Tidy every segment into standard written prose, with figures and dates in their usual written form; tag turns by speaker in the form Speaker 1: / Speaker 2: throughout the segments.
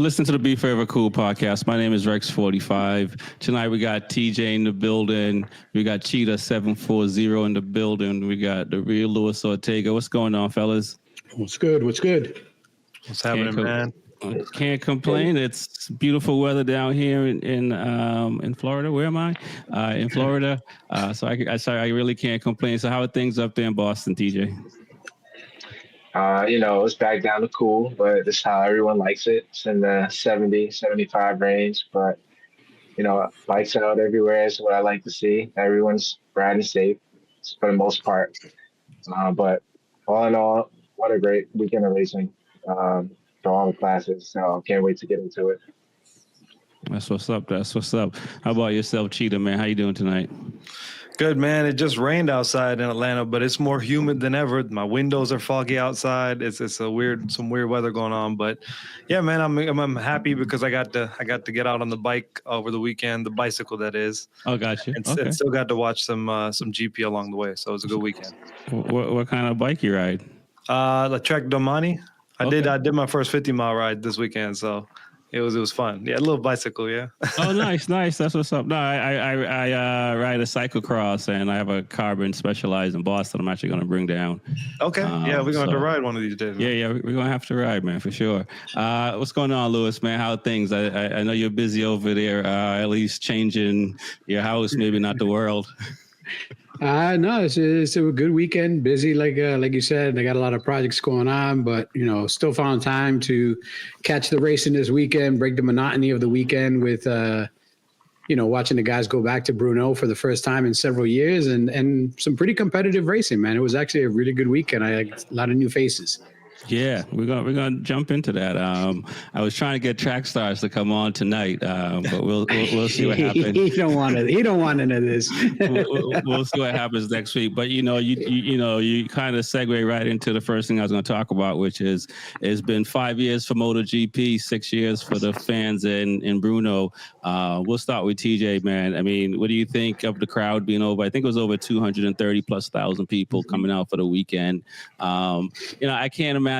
Speaker 1: Listen to the Be Forever Cool podcast. My name is Fortyfive. Tonight we got TJ in the building. We got Cheetah 740 in the building. We got the real Luis Ortega. What's going on, fellas?
Speaker 2: What's good? What's
Speaker 3: happening, man?
Speaker 1: Can't complain. It's beautiful weather down here in Florida. Where am I? In Florida. So I really can't complain. So how are things up there in Boston, TJ?
Speaker 4: It's back down to cool, but this is how everyone likes it. It's in the 70, 75 range, but, lights out everywhere is what I like to see. Everyone's riding safe for the most part. But all in all, what a great weekend of racing for all the classes. So can't wait to get into it.
Speaker 1: That's what's up. How about yourself, Cheetah, man? How you doing tonight?
Speaker 3: Good, man. It just rained outside in Atlanta, but it's more humid than ever. My windows are foggy outside. It's some weird weather going on. But yeah, man, I'm happy because I got to get out on the bike over the weekend, the bicycle that is.
Speaker 1: Oh, gotcha.
Speaker 3: And still got to watch some GP along the way. So it was a good weekend.
Speaker 1: What kind of bike you ride?
Speaker 3: The Trek Domani. I did my first 50-mile ride this weekend, so it was fun. Yeah, a little bicycle, yeah.
Speaker 1: Oh, nice. That's what's up. No, I ride a cyclocross, and I have a carbon specialized in Boston. I'm actually going to bring down.
Speaker 3: Okay. Yeah, we're going to have to ride one of these days.
Speaker 1: Man. Yeah, we're going to have to ride, man, for sure. What's going on, Luis, man? How are things? I know you're busy over there, at least changing your house, maybe not the world.
Speaker 2: No, it's a good weekend. Busy, like you said. I got a lot of projects going on, but still found time to catch the racing this weekend, break the monotony of the weekend with watching the guys go back to Brno for the first time in several years, and some pretty competitive racing, man. It was actually a really good weekend. I had a lot of new faces.
Speaker 1: Yeah, we're gonna jump into that. I was trying to get Track Stars to come on tonight, but we'll see what happens.
Speaker 2: He don't want none of this.
Speaker 1: We'll see what happens next week. But you kind of segue right into the first thing I was going to talk about, which is it's been 5 years for MotoGP, 6 years for the fans in Brno. We'll start with TJ, man. I mean, what do you think of the crowd being over? I think it was over 230,000+ people coming out for the weekend. I can't imagine,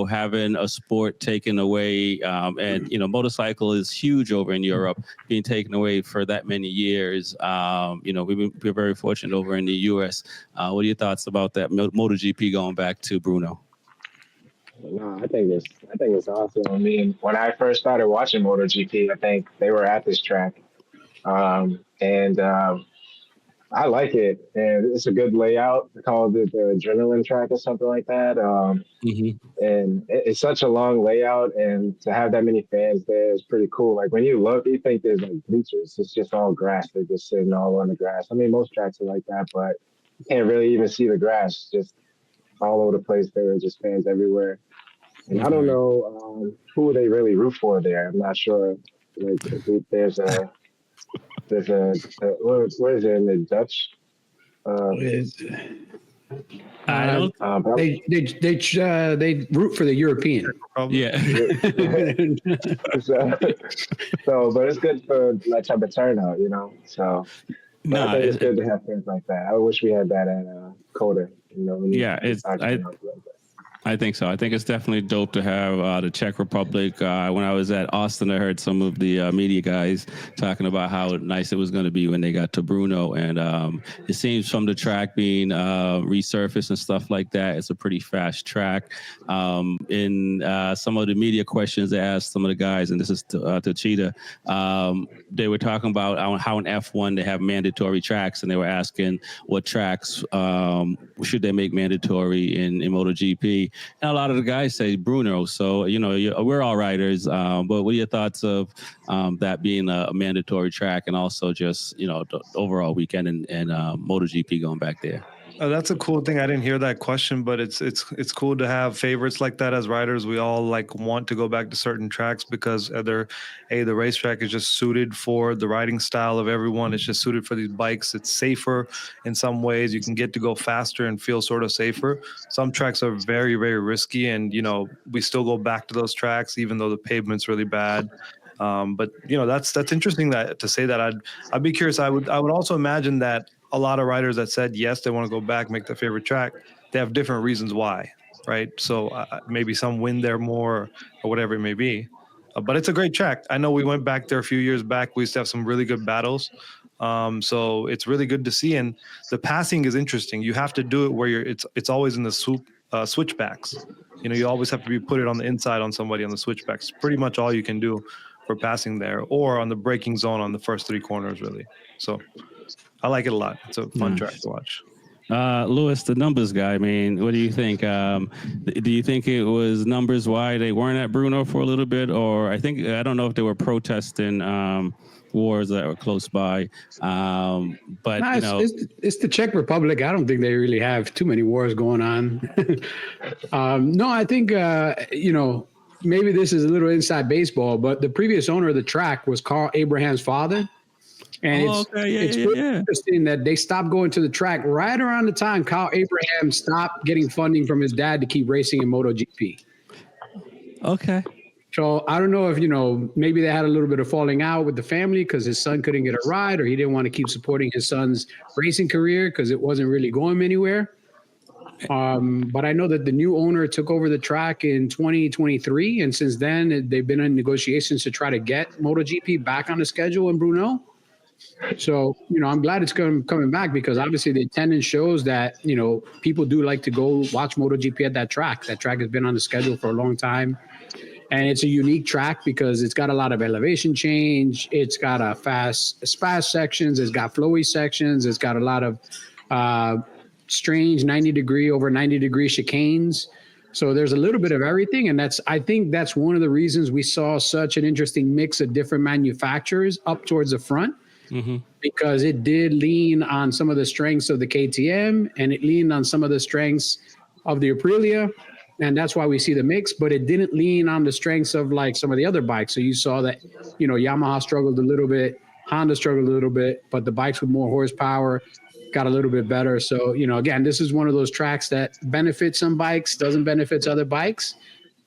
Speaker 1: having a sport taken away, and motorcycle is huge over in Europe, being taken away for that many years. We're very fortunate over in the U.S. What are your thoughts about that MotoGP going back to Brno?
Speaker 4: No, I think it's awesome. I mean, when I first started watching MotoGP, I think they were at this track, and I like it, and it's a good layout. They call it the adrenaline track or something like that. And it's such a long layout, and to have that many fans there is pretty cool. Like when you look, you think there's like bleachers. It's just all grass. They're just sitting all on the grass. I mean, most tracks are like that, but you can't really even see the grass. Just all over the place. There are just fans everywhere. And I don't know who they really root for there. I'm not sure. Like if there's a what is it in the Dutch?
Speaker 2: They root for the European.
Speaker 1: Yeah.
Speaker 4: But it's good for that type of turnout, So I think it's good to have things like that. I wish we had that at Coda.
Speaker 1: I think so. I think it's definitely dope to have the Czech Republic. When I was at Austin, I heard some of the media guys talking about how nice it was going to be when they got to Brno. And it seems from the track being resurfaced and stuff like that, it's a pretty fast track. In some of the media questions they asked some of the guys, and this is to Cheetah, they were talking about how in F1 they have mandatory tracks, and they were asking what tracks should they make mandatory in MotoGP. And a lot of the guys say Brno. So, we're all riders. But what are your thoughts of that being a mandatory track, and also just, the overall weekend and MotoGP going back there?
Speaker 3: That's a cool thing. I didn't hear that question, but it's cool to have favorites like that as riders. We all want to go back to certain tracks because the racetrack is just suited for the riding style of everyone. It's just suited for these bikes. It's safer in some ways. You can get to go faster and feel sort of safer. Some tracks are very, very risky, and we still go back to those tracks even though the pavement's really bad. But that's interesting to say that. I'd be curious. I would also imagine that a lot of riders that said yes, they want to go back, make their favorite track, they have different reasons why, right? So maybe some win there more or whatever it may be. But it's a great track. I know we went back there a few years back. We used to have some really good battles. So it's really good to see. And the passing is interesting. You have to do it where it's always in the switchbacks. You always have to put it on the inside on somebody on the switchbacks. Pretty much all you can do for passing there, or on the braking zone on the first 3 corners, really. So I like it a lot. It's a fun track to watch.
Speaker 1: Lewis, the numbers guy, I mean, what do you think? Do you think it was numbers why they weren't at Bruno for a little bit? Or I don't know if they were protesting wars that were close by. But,
Speaker 2: it's the Czech Republic. I don't think they really have too many wars going on. No, I think, maybe this is a little inside baseball, but the previous owner of the track was Carl Abraham's father. And it's really interesting that they stopped going to the track right around the time Kyle Abraham stopped getting funding from his dad to keep racing in MotoGP.
Speaker 1: Okay.
Speaker 2: So I don't know if, maybe they had a little bit of falling out with the family because his son couldn't get a ride, or he didn't want to keep supporting his son's racing career because it wasn't really going anywhere. But I know that the new owner took over the track in 2023. And since then, they've been in negotiations to try to get MotoGP back on the schedule in Brno. So, I'm glad it's coming back, because obviously the attendance shows that, people do like to go watch MotoGP at that track. That track has been on the schedule for a long time. And it's a unique track because it's got a lot of elevation change. It's got fast sections. It's got flowy sections. It's got a lot of strange 90-degree, over 90-degree chicanes. So there's a little bit of everything. And I think that's one of the reasons we saw such an interesting mix of different manufacturers up towards the front. Mm-hmm. Because it did lean on some of the strengths of the KTM, and it leaned on some of the strengths of the Aprilia. And that's why we see the mix, but it didn't lean on the strengths of like some of the other bikes. So you saw that, Yamaha struggled a little bit, Honda struggled a little bit, but the bikes with more horsepower got a little bit better. So, again, this is one of those tracks that benefits some bikes, doesn't benefit other bikes.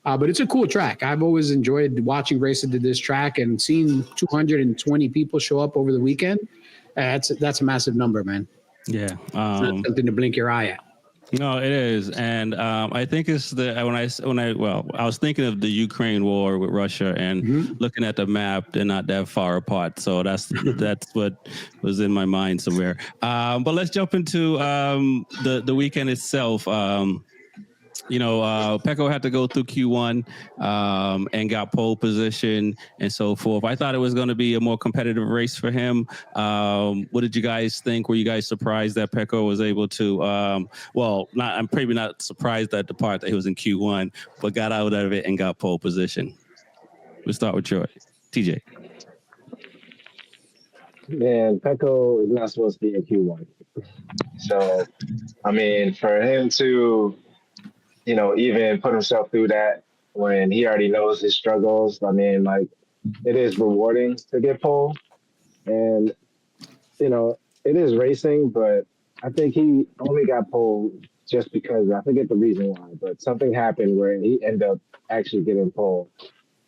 Speaker 2: But it's a cool track. I've always enjoyed watching races to this track, and seeing 220 people show up over the weekend. That's a massive number, man.
Speaker 1: Yeah.
Speaker 2: It's not something to blink your eye at.
Speaker 1: No, it is. And I think it's I was thinking of the Ukraine war with Russia, and looking at the map, they're not that far apart. So that's what was in my mind somewhere. But let's jump into the weekend itself. Pecco had to go through Q1 and got pole position and so forth. I thought it was going to be a more competitive race for him. What did you guys think? Were you guys surprised that Pecco was able to, I'm probably not surprised at the part that he was in Q1, but got out of it and got pole position. We'll start with Troy. TJ.
Speaker 4: Man, Pecco is not supposed to be in Q1. So, for him to even put himself through that when he already knows his struggles. It is rewarding to get pole. And, it is racing, but I think he only got pole just because, I forget the reason why, but something happened where he ended up actually getting pole.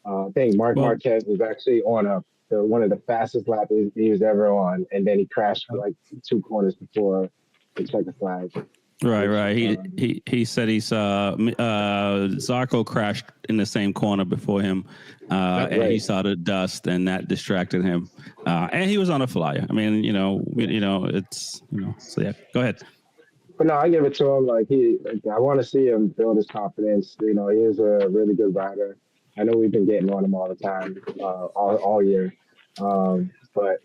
Speaker 4: I think Marquez was actually on one of the fastest laps he was ever on, and then he crashed for 2 corners before the checkered flag.
Speaker 1: Right. He said he saw Zarco crashed in the same corner before him, and he saw the dust, and that distracted him. And he was on a flyer. So yeah. Go ahead.
Speaker 4: But no, I give it to him. I want to see him build his confidence. He is a really good rider. I know we've been getting on him all the time, all year. But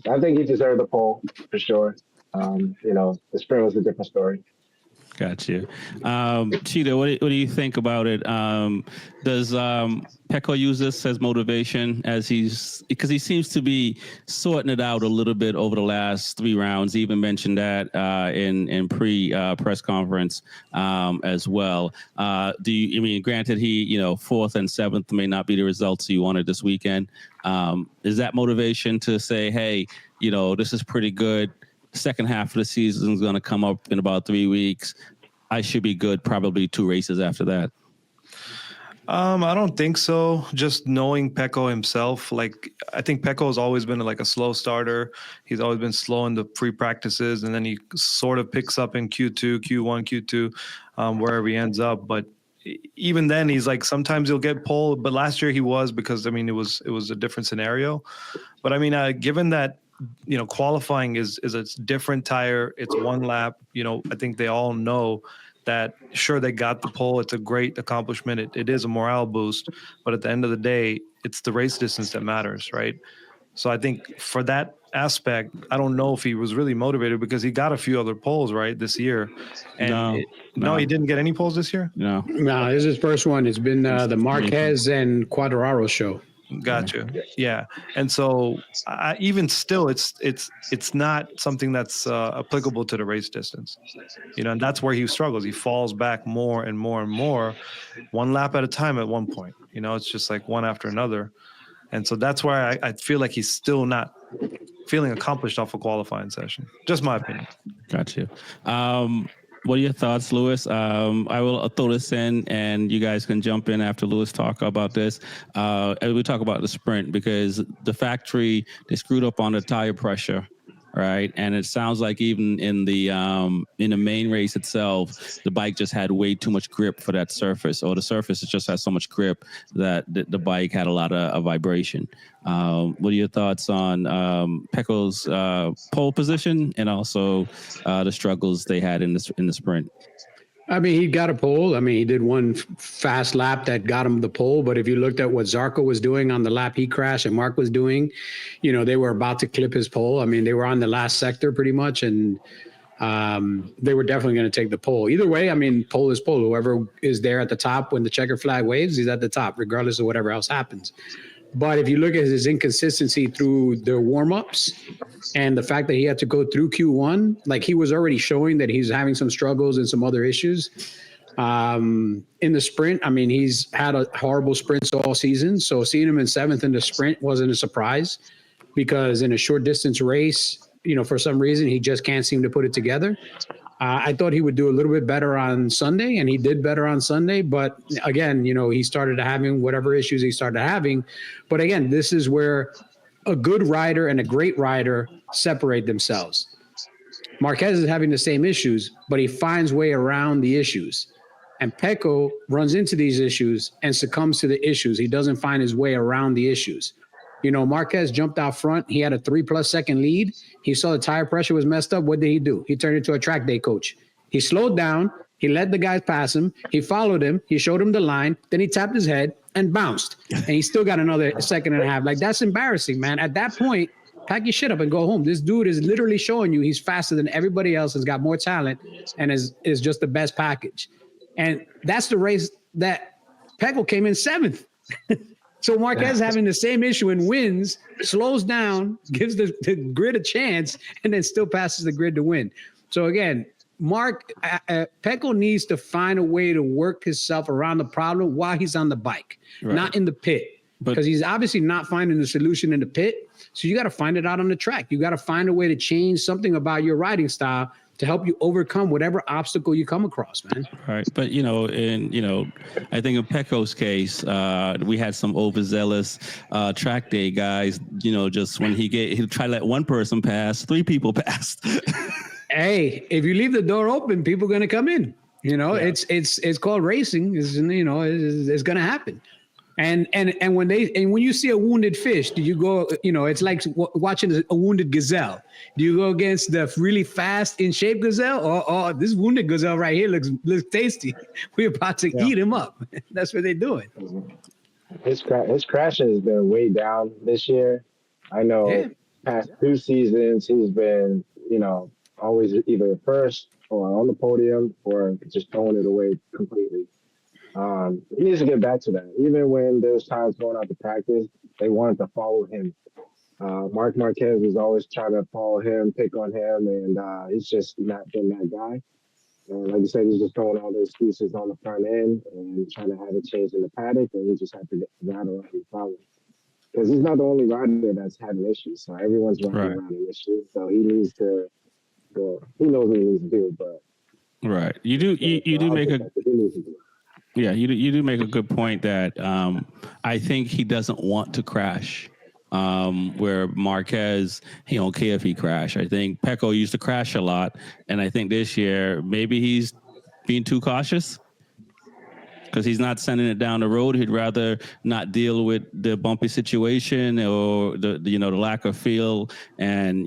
Speaker 4: I think he deserved the pole for sure. The sprint was a different story.
Speaker 1: Got you. Cheetah, what do you think about it? Does Pecco use this as motivation because he seems to be sorting it out a little bit over the last 3 rounds. He even mentioned that in press conference as well. Granted, he 4th and 7th may not be the results you wanted this weekend. Is that motivation to say, hey, this is pretty good? Second half of the season is going to come up in about 3 weeks. I should be good probably 2 races after that.
Speaker 3: I don't think so. Just knowing Pecco himself, I think Pecco has always been a slow starter. He's always been slow in the free practices, and then he sort of picks up in Q1, Q2, wherever he ends up. But even then he's like, sometimes he'll get pole, but last year he was, because I mean, it was a different scenario. But I mean, given that, qualifying is a different tire, it's one lap, I think they all know that, sure, they got the pole. It's a great accomplishment. It is a morale boost, but at the end of the day, it's the race distance that matters, right? So I think for that aspect, I don't know if he was really motivated, because he got a few other poles, right, this year. And no, he didn't get any poles this year?
Speaker 1: No.
Speaker 2: No, this is his first one. It's been the Marquez and Quadraro show.
Speaker 3: Gotcha. Yeah. And so even still, it's not something that's applicable to the race distance, and that's where he struggles. He falls back more and more and more, one lap at a time at one point. It's just like one after another. And so that's why I feel like he's still not feeling accomplished off a qualifying session. Just my opinion.
Speaker 1: Gotcha. What are your thoughts, Lewis? I will throw this in, and you guys can jump in after Lewis talk about this. We talk about the sprint, because the factory, they screwed up on the tire pressure, right? And it sounds like even in the main race itself, the bike just had way too much grip for that surface, or the surface just has so much grip that the bike had a lot of vibration. What are your thoughts on Pecco's pole position, and also the struggles they had in the sprint?
Speaker 2: I mean, he got a pole. I mean, he did one fast lap that got him the pole. But if you looked at what Zarco was doing on the lap he crashed and Mark was doing, they were about to clip his pole. I mean, they were on the last sector pretty much, and they were definitely going to take the pole. Either way, I mean, pole is pole. Whoever is there at the top when the checker flag waves, he's at the top, regardless of whatever else happens. But if you look at his inconsistency through the warm-ups and the fact that he had to go through Q1, like he was already showing that he's having some struggles and some other issues. In the sprint, I mean, he's had a horrible sprints all season. So seeing him in 7th in the sprint wasn't a surprise, because in a short distance race, for some reason, he just can't seem to put it together. I thought he would do a little bit better on Sunday, and he did better on Sunday. But again, he started having whatever issues he started having. But again, this is where a good rider and a great rider separate themselves. Marquez is having the same issues, but he finds way around the issues. And Pecco runs into these issues and succumbs to the issues. He doesn't find his way around the issues. Marquez jumped out front. He had a 3+ second lead. He saw the tire pressure was messed up. What did he do? He turned into a track day coach. He slowed down. He let the guys pass him. He followed him. He showed him the line. Then he tapped his head and bounced. And he still got another second and a half. Like, that's embarrassing, man. At that point, pack your shit up and go home. This dude is literally showing you he's faster than everybody else, has got more talent, and is just the best package. And that's the race that Pecco came in 7th. So Marquez having the same issue and wins, slows down, gives the grid a chance, and then still passes the grid to win. So again, Pecco needs to find a way to work himself around the problem while he's on the bike, not in the pit, because he's obviously not finding the solution in the pit. So you got to find it out on the track. You got to find a way to change something about your riding style to help you overcome whatever obstacle you come across, man.
Speaker 1: Right. But, I think in Pecco's case, we had some overzealous track day guys, just when he'd try to let one person pass, 3 people passed.
Speaker 2: Hey, if you leave the door open, people are going to come in. It's called racing. It's going to happen. And when you see a wounded fish, do you go, it's like watching a wounded gazelle. Do you go against the really fast in shape gazelle, or this wounded gazelle right here looks tasty? We're about to eat him up. That's what they're doing.
Speaker 4: His crashing has been way down this year. I know past 2 seasons, he's been, always either first or on the podium or just throwing it away completely. He needs to get back to that. Even when there's times going out to practice, they wanted to follow him. Mark Marquez was always trying to follow him, pick on him, and he's just not been that guy. And like you said, he's just throwing all the excuses on the front end and trying to have it change in the paddock, and we just have to get that around the problem. Because he's not the only rider that's having issues, so everyone's running around an issue. So he needs to, he knows what he needs to do, but
Speaker 1: you do make a good point that I think he doesn't want to crash. Where Marquez, he don't care if he crash. I think Pecco used to crash a lot, and I think this year maybe he's being too cautious. because he's not sending it down the road. He'd rather not deal with the bumpy situation or the lack of feel. And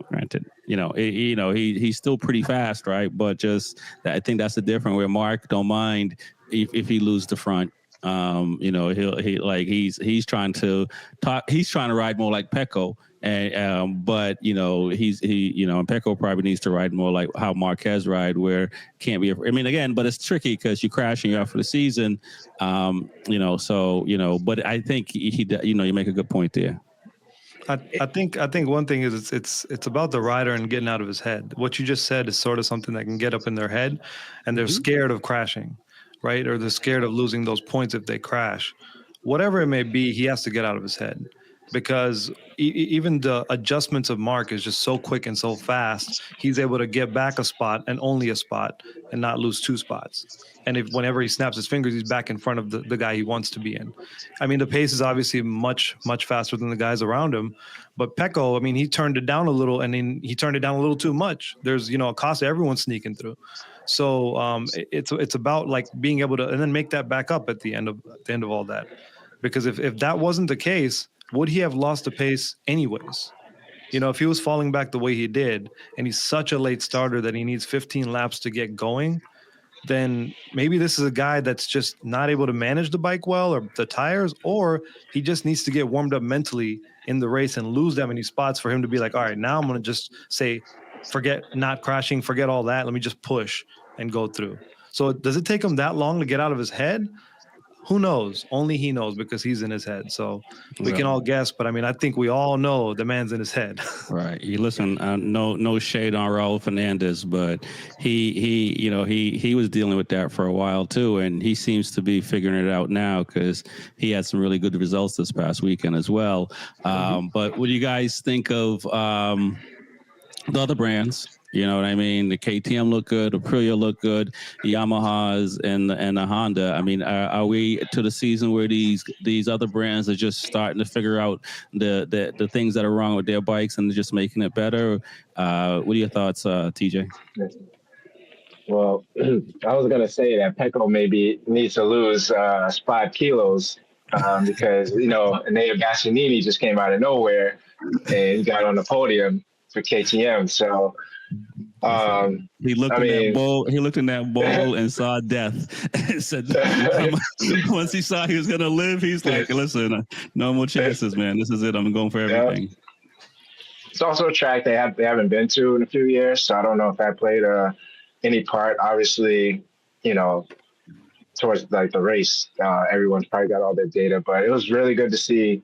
Speaker 1: granted, he's still pretty fast, right? But just I think that's the difference where Mark don't mind if he loses the front. He's trying to talk. He's trying to ride more like Pecco. And but and Pecco probably needs to ride more like how Marquez ride, where can't be. I mean, again, but it's tricky because you crash and you're out for the season. But I think you make a good point there.
Speaker 3: I think one thing is it's about the rider and getting out of his head. What you just said is sort of something that can get up in their head, and they're scared of crashing, right? Or they're scared of losing those points if they crash. Whatever it may be, he has to get out of his head, because even the adjustments of Mark is just so quick and so fast. He's able to get back a spot and only a spot and not lose 2 spots. And whenever he snaps his fingers, he's back in front of the guy he wants to be in. I mean, the pace is obviously much, much faster than the guys around him. But Pecco, I mean, he turned it down a little, and then he turned it down a little too much. There's, Acosta, everyone's sneaking through. So it's about like being able to, and then make that back up at the end of all that. Because if that wasn't the case, would he have lost the pace anyways? If he was falling back the way he did, and he's such a late starter that he needs 15 laps to get going, then maybe this is a guy that's just not able to manage the bike well, or the tires, or he just needs to get warmed up mentally in the race and lose that many spots for him to be like, all right, now I'm going to just say, forget not crashing, forget all that. Let me just push and go through. So does it take him that long to get out of his head? Who knows? Only he knows, because he's in his head. So we can all guess, but I mean, I think we all know the man's in his head.
Speaker 1: Right. You listen. No shade on Raul Fernandez, but he was dealing with that for a while too, and he seems to be figuring it out now because he had some really good results this past weekend as well. But what do you guys think of the other brands? You know what I mean? The KTM look good, the Aprilia look good, the Yamahas and the Honda. I mean, are we to the season where these other brands are just starting to figure out the things that are wrong with their bikes and just making it better? What are your thoughts, TJ?
Speaker 4: Well, I was gonna say that Pecco maybe needs to lose 5 kilos because Enea Bastianini just came out of nowhere and he got on the podium for KTM. So.
Speaker 1: He looked in that bowl and saw death. And said, once he saw he was gonna live, he's like, "Listen, no more chances, man. This is it. I'm going for everything."
Speaker 4: Yeah. It's also a track they haven't been to in a few years, so I don't know if that played any part. Obviously, towards like the race, everyone's probably got all their data, but it was really good to see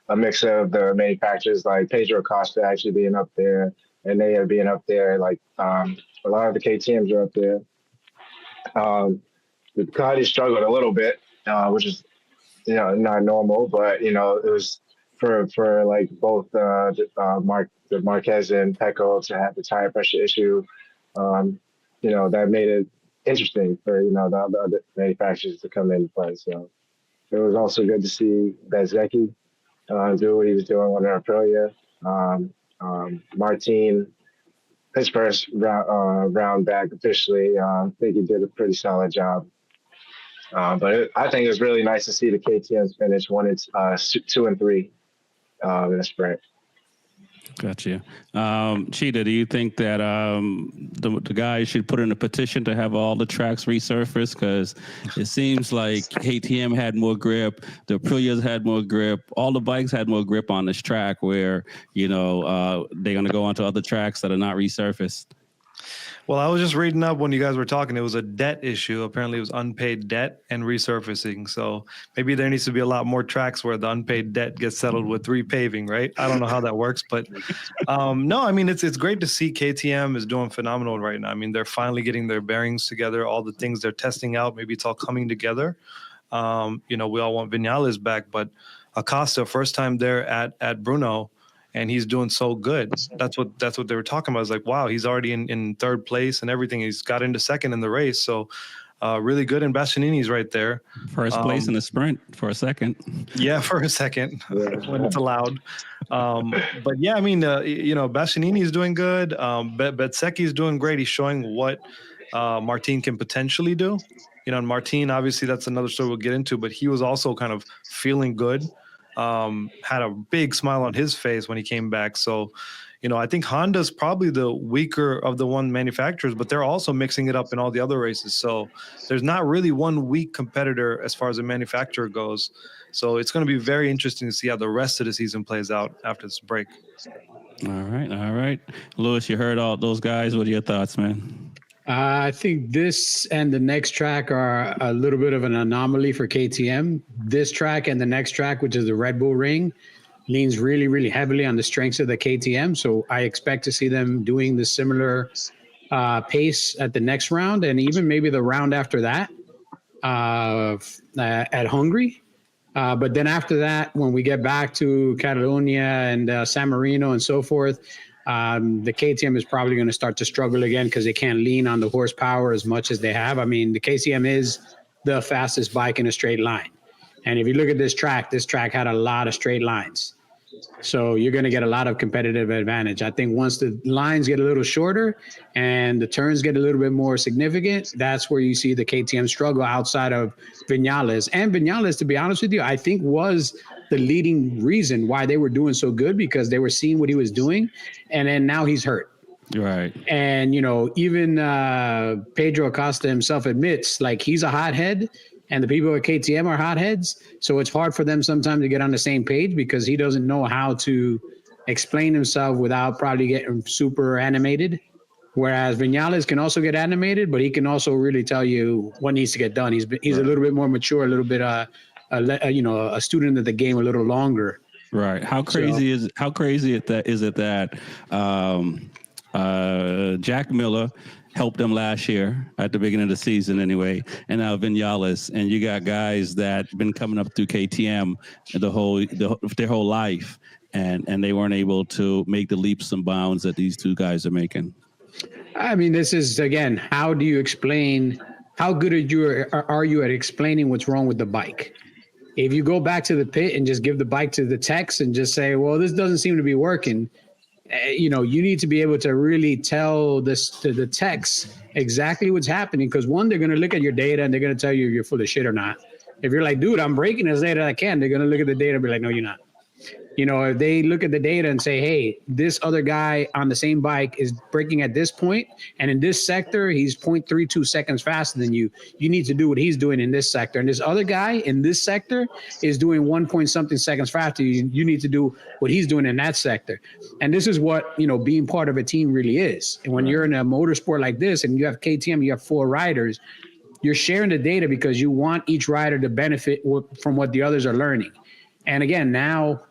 Speaker 4: a mix of the manufacturers like Pedro Acosta actually being up there. And they are being up there, like a lot of the KTMs are up there. The Ducati struggled a little bit, which is, not normal, but, it was for like both the Marquez and Pecco to have the tire pressure issue, that made it interesting for, the other manufacturers to come in play. So it was also good to see Bezzecchi do what he was doing on the Aprilia. Martin, his first round back officially, I think he did a pretty solid job. But I think it was really nice to see the KTMs finish 2 and 3 in the sprint.
Speaker 1: Gotcha. Cheetah, do you think that the guys should put in a petition to have all the tracks resurfaced? Because it seems like KTM had more grip, the Aprilias had more grip, all the bikes had more grip on this track where, they're going to go onto other tracks that are not resurfaced.
Speaker 3: Well, I was just reading up when you guys were talking. It was a debt issue. Apparently, it was unpaid debt and resurfacing. So maybe there needs to be a lot more tracks where the unpaid debt gets settled with repaving, right? I don't know how that works, but no, I mean, it's great to see KTM is doing phenomenal right now. I mean, they're finally getting their bearings together. All the things they're testing out, maybe it's all coming together. We all want Vinales back, but Acosta, first time there at Brno, and he's doing so good. That's what they were talking about. It's like, wow, he's already in third place and everything. He's got into second in the race. So really good. And Bastianini's right there.
Speaker 1: First place in the sprint for a second.
Speaker 3: Yeah, for a second when it's allowed. But yeah, I mean, Bastianini is doing good. Bezzecchi is doing great. He's showing what Martin can potentially do. And Martin, obviously, that's another story we'll get into, but he was also kind of feeling good. Had a big smile on his face when he came back. So, I think Honda's probably the weaker of the one manufacturers, but they're also mixing it up in all the other races. So there's not really one weak competitor as far as the manufacturer goes. So it's going to be very interesting to see how the rest of the season plays out after this break.
Speaker 1: All right. Lewis, you heard all those guys. What are your thoughts, man?
Speaker 2: I think this and the next track are a little bit of an anomaly for KTM. This track and the next track, which is the Red Bull Ring, leans really, really heavily on the strengths of the KTM. So I expect to see them doing the similar pace at the next round and even maybe the round after that at Hungary. But then after that, when we get back to Catalonia and San Marino and so forth, the KTM is probably going to start to struggle again because they can't lean on the horsepower as much as they have. I mean, the KTM is the fastest bike in a straight line. And if you look at this track had a lot of straight lines. So you're going to get a lot of competitive advantage. I think once the lines get a little shorter and the turns get a little bit more significant, that's where you see the KTM struggle outside of Vinales. And Vinales, to be honest with you, I think was the leading reason why they were doing so good because they were seeing what he was doing. And then now he's hurt.
Speaker 1: Right.
Speaker 2: And, even Pedro Acosta himself admits, like, he's a hothead. And the people at KTM are hotheads. So it's hard for them sometimes to get on the same page because he doesn't know how to explain himself without probably getting super animated. Whereas Vinales can also get animated, but he can also really tell you what needs to get done. He's a little bit more mature, a little bit, a student of the game a little longer.
Speaker 1: Right. How crazy is it that Jack Miller helped them last year at the beginning of the season anyway, and now Vinales, and you got guys that been coming up through KTM their whole life, and they weren't able to make the leaps and bounds that these two guys are making.
Speaker 2: I mean, this is, again, how do you explain, how good are you at explaining what's wrong with the bike? If you go back to the pit and just give the bike to the techs and just say, well, this doesn't seem to be working, you need to be able to really tell this to the techs exactly what's happening. Because one, they're going to look at your data and they're going to tell you if you're full of shit or not. If you're like, dude, I'm breaking as late as I can, they're going to look at the data and be like, no, you're not. If they look at the data and say, hey, this other guy on the same bike is braking at this point, and in this sector, he's 0.32 seconds faster than you. You need to do what he's doing in this sector. And this other guy in this sector is doing 1 point something seconds faster. You need to do what he's doing in that sector. And this is what, being part of a team really is. And when you're in a motorsport like this and you have KTM, you have 4 riders, you're sharing the data because you want each rider to benefit from what the others are learning. And again, now,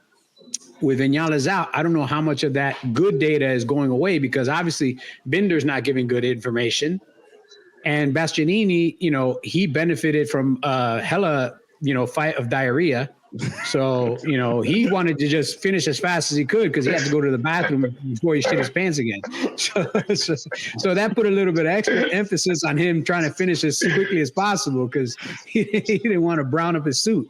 Speaker 2: with Vinales out, I don't know how much of that good data is going away because obviously Binder's not giving good information. And Bastianini, he benefited from hella, fight of diarrhea. So, he wanted to just finish as fast as he could because he had to go to the bathroom before he shit his pants again. So that put a little bit of extra emphasis on him trying to finish as quickly as possible because he didn't want to brown up his suit.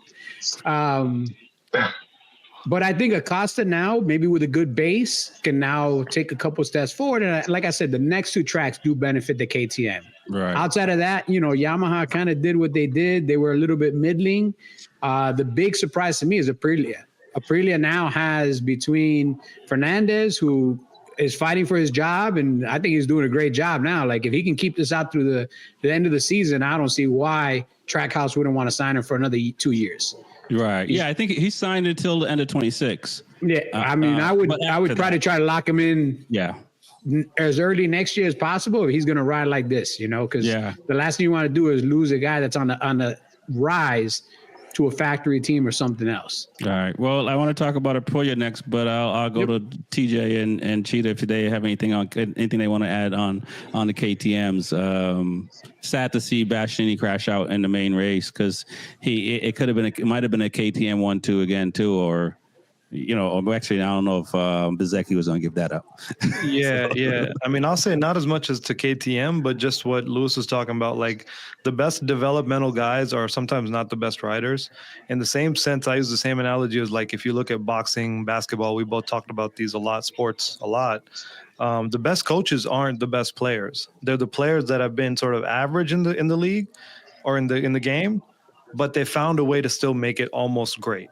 Speaker 2: But I think Acosta now, maybe with a good base, can now take a couple steps forward. And like I said, the next 2 tracks do benefit the KTM.
Speaker 1: Right. Outside
Speaker 2: of that, Yamaha kind of did what they did. They were a little bit middling. The big surprise to me is Aprilia. Aprilia now has between Fernandez, who is fighting for his job, and I think he's doing a great job now. Like, if he can keep this out through the end of the season, I don't see why Trackhouse wouldn't want to sign him for another 2 years.
Speaker 1: Right. Yeah, I think he signed until the end of 26.
Speaker 2: Yeah, I would probably try to lock him in.
Speaker 1: Yeah.
Speaker 2: As early next year as possible if he's going to ride like this, because the last thing you want to do is lose a guy that's on the rise to a factory team or something else. All
Speaker 1: right. Well, I want to talk about Aprilia next, but I'll go to TJ and Cheetah if they have anything they want to add on the KTMs. Sad to see Bastianini crash out in the main race because it might have been a KTM 1-2 again too, or actually, I don't know if Bezecchi was going to give that up.
Speaker 3: Yeah. I mean, I'll say not as much as to KTM, but just what Lewis was talking about. Like, the best developmental guys are sometimes not the best riders. In the same sense, I use the same analogy as, like, if you look at boxing, basketball, we both talked about these sports a lot. The best coaches aren't the best players. They're the players that have been sort of average in the league, or in the game, but they found a way to still make it almost great,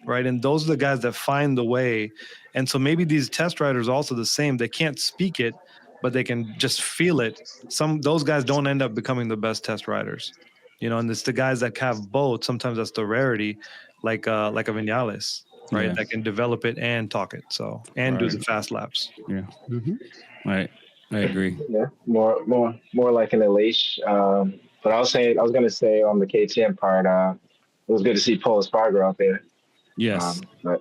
Speaker 3: right? And those are the guys that find the way. And so maybe these test riders are also the same. They can't speak it, but they can just feel it. Those guys don't end up becoming the best test riders, and it's the guys that have both. Sometimes that's the rarity, like a Vinales, right?
Speaker 1: Yeah.
Speaker 3: That can develop it and talk it, and do the fast laps.
Speaker 1: Yeah. Right. I agree.
Speaker 4: Yeah, more like an Elise. But I was going to say on the KTM part, it was good to see Paul Espargaro out there.
Speaker 1: Yes.
Speaker 4: But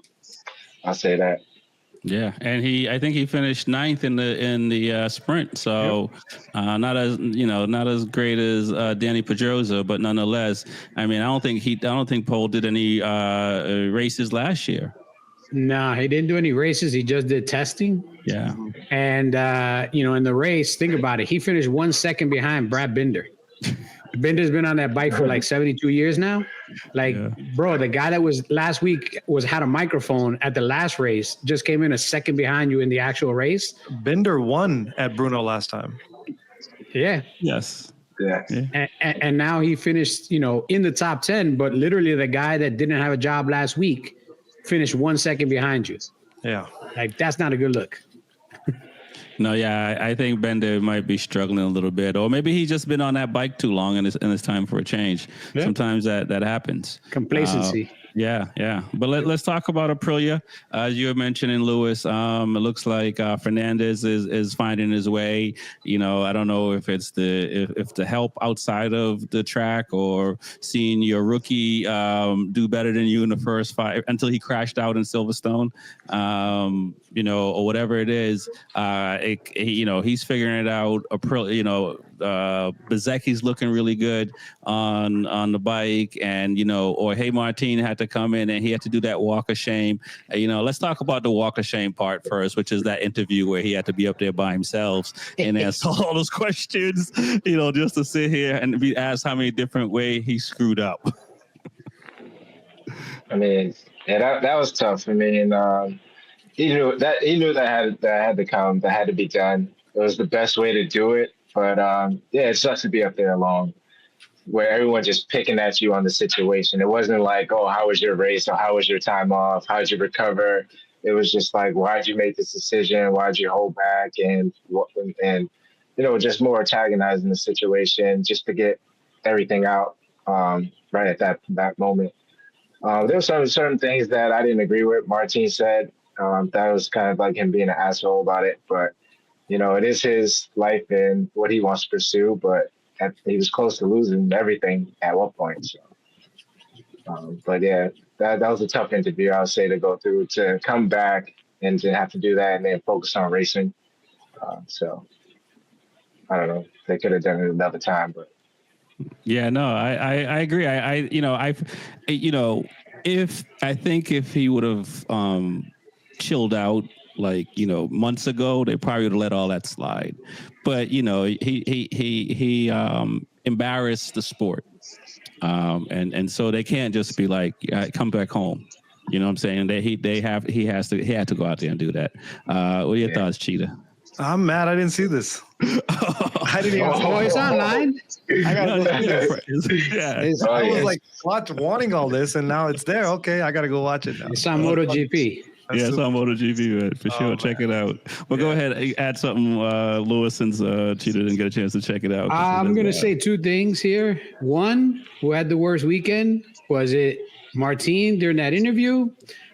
Speaker 4: I'll say that.
Speaker 1: Yeah, and I think he finished 9th in the sprint. So not as great as Danny Pedrosa, but nonetheless, I mean, I don't think Paul did any races last year.
Speaker 2: No, he didn't do any races. He just did testing.
Speaker 1: Yeah.
Speaker 2: And, in the race, think about it. He finished 1 second behind Brad Binder. Binder's been on that bike for like 72 years now. Bro, the guy that was last week had a microphone at the last race, just came in a second behind you in the actual race.
Speaker 3: Binder won at Bruno last time.
Speaker 2: Yeah.
Speaker 1: Yes.
Speaker 4: Yeah.
Speaker 2: And now he finished, in the top 10, but literally the guy that didn't have a job last week finished 1 second behind you.
Speaker 3: Yeah.
Speaker 2: Like, that's not a good look.
Speaker 1: No, yeah, I think Bender might be struggling a little bit, or maybe he's just been on that bike too long, and it's time for a change. Yeah. Sometimes that happens.
Speaker 2: Complacency.
Speaker 1: Yeah. But let's talk about Aprilia. As you were mentioning, Lewis, it looks like Fernandez is finding his way. I don't know if it's if the help outside of the track or seeing your rookie do better than you in the first 5 until he crashed out in Silverstone, or whatever it is. He's figuring it out. Aprilia, Bezecchi's looking really good on the bike, and or Hey Martin had to come in and he had to do that walk of shame. Let's talk about the walk of shame part first, which is that interview where he had to be up there by himself and answer all those questions, just to sit here and be asked how many different ways he screwed up.
Speaker 4: I mean, that was tough. I mean, he knew that had to come, that had to be done. It was the best way to do it. But it sucks to be up there alone, where everyone's just picking at you on the situation. It wasn't like, oh, how was your race, or how was your time off? How'd you recover? It was just like, why'd you make this decision? Why'd you hold back? And just more antagonizing the situation just to get everything out right at that moment. There were certain things that I didn't agree with. Martin said that was kind of like him being an asshole about it, but. It is his life and what he wants to pursue, but he was close to losing everything at one point. So, but yeah, that was a tough interview, I would say, to go through, to come back and to have to do that and then focus on racing. So I don't know. They could have done it another time, but.
Speaker 1: Yeah, no, I agree. If he would have chilled out, months ago, they probably would have let all that slide. But he embarrassed the sport, and so they can't just be like, come back home. You know what I'm saying? He had to go out there and do that. What are your thoughts, Cheetah?
Speaker 3: I'm mad. I didn't see this. I didn't even.
Speaker 2: It's online.
Speaker 3: I gotta go. I was like wanting all this, and now it's there. Okay, I gotta go watch it now.
Speaker 2: It's on MotoGP.
Speaker 1: It's on MotoGP, for sure. Check it out. Well, go ahead, add something, Lewis, since Cheetah didn't get a chance to check it out.
Speaker 2: I'm going to say 2 things here. One, who had the worst weekend? Was it Martin during that interview,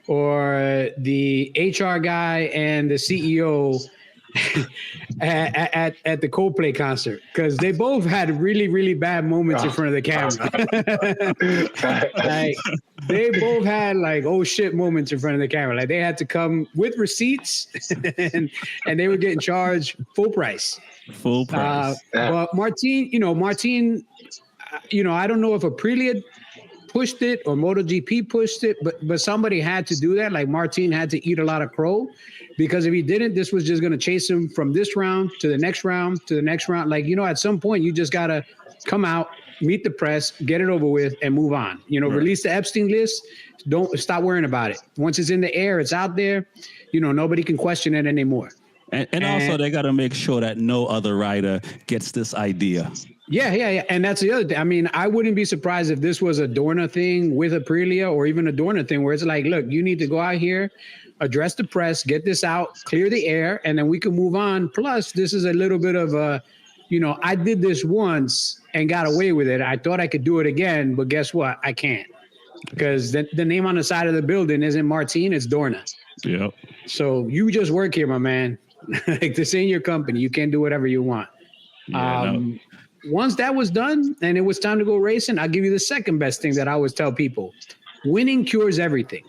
Speaker 2: or the HR guy and the CEO at the Coldplay concert? Because they both had really, really bad moments in front of the camera. They both had oh shit moments in front of the camera. Like, they had to come with receipts and they were getting charged full price. But Martin, I don't know if Aprilia pushed it or MotoGP pushed it, but somebody had to do that. Like, Martin had to eat a lot of crow, because if he didn't, this was just going to chase him from this round to the next round to the next round. At some point, you just got to come out, meet the press, get it over with, and move on. Release the Epstein list. Don't stop worrying about it. Once it's in the air, it's out there. Nobody can question it anymore.
Speaker 1: And also, they got to make sure that no other rider gets this idea.
Speaker 2: Yeah. And that's the other thing. I mean, I wouldn't be surprised if this was a Dorna thing with Aprilia or even a Dorna thing where it's like, look, you need to go out here, address the press, get this out, clear the air, and then we can move on. Plus, this is a little bit of a, I did this once and got away with it. I thought I could do it again, but guess what? I can't. Because the name on the side of the building isn't Martin, it's Dorna.
Speaker 1: Yep.
Speaker 2: So you just work here, my man. Like, this ain't your company. You can't do whatever you want.
Speaker 1: Yeah,
Speaker 2: Once that was done and it was time to go racing, I'll give you the second best thing that I always tell people. Winning cures everything.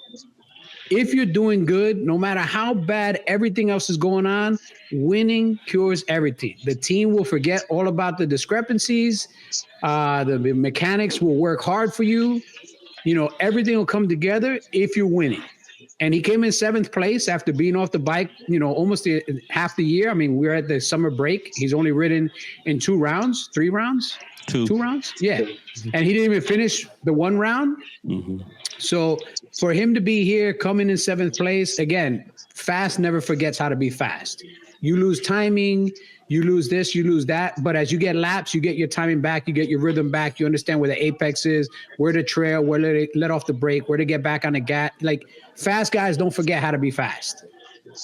Speaker 2: If you're doing good, no matter how bad everything else is going on, winning cures everything. The team will forget all about the discrepancies. The mechanics will work hard for you. Everything will come together if you're winning. And he came in 7th place after being off the bike, almost half the year. I mean, we're at the summer break. He's only ridden in 3 rounds. Two rounds. Yeah. And he didn't even finish the 1 round.
Speaker 1: Mm-hmm.
Speaker 2: So for him to be here, coming in 7th place, again, fast never forgets how to be fast. You lose timing, you lose this, you lose that. But as you get laps, you get your timing back, you get your rhythm back. You understand where the apex is, where to trail, where to let off the brake, where to get back on the gas. Like, fast guys don't forget how to be fast.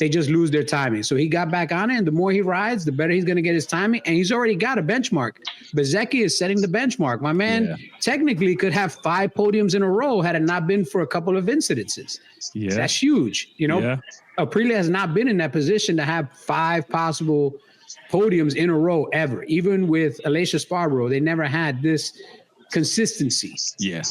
Speaker 2: They just lose their timing. So he got back on it, and the more he rides, the better he's going to get his timing. And he's already got a benchmark. Bezecchi is setting the benchmark. My man technically could have 5 podiums in a row had it not been for a couple of incidences.
Speaker 1: Yeah.
Speaker 2: That's huge. Aprilia has not been in that position to have 5 possible podiums in a row ever. Even with Alicia Sparrow, they never had this consistency.
Speaker 1: Yeah.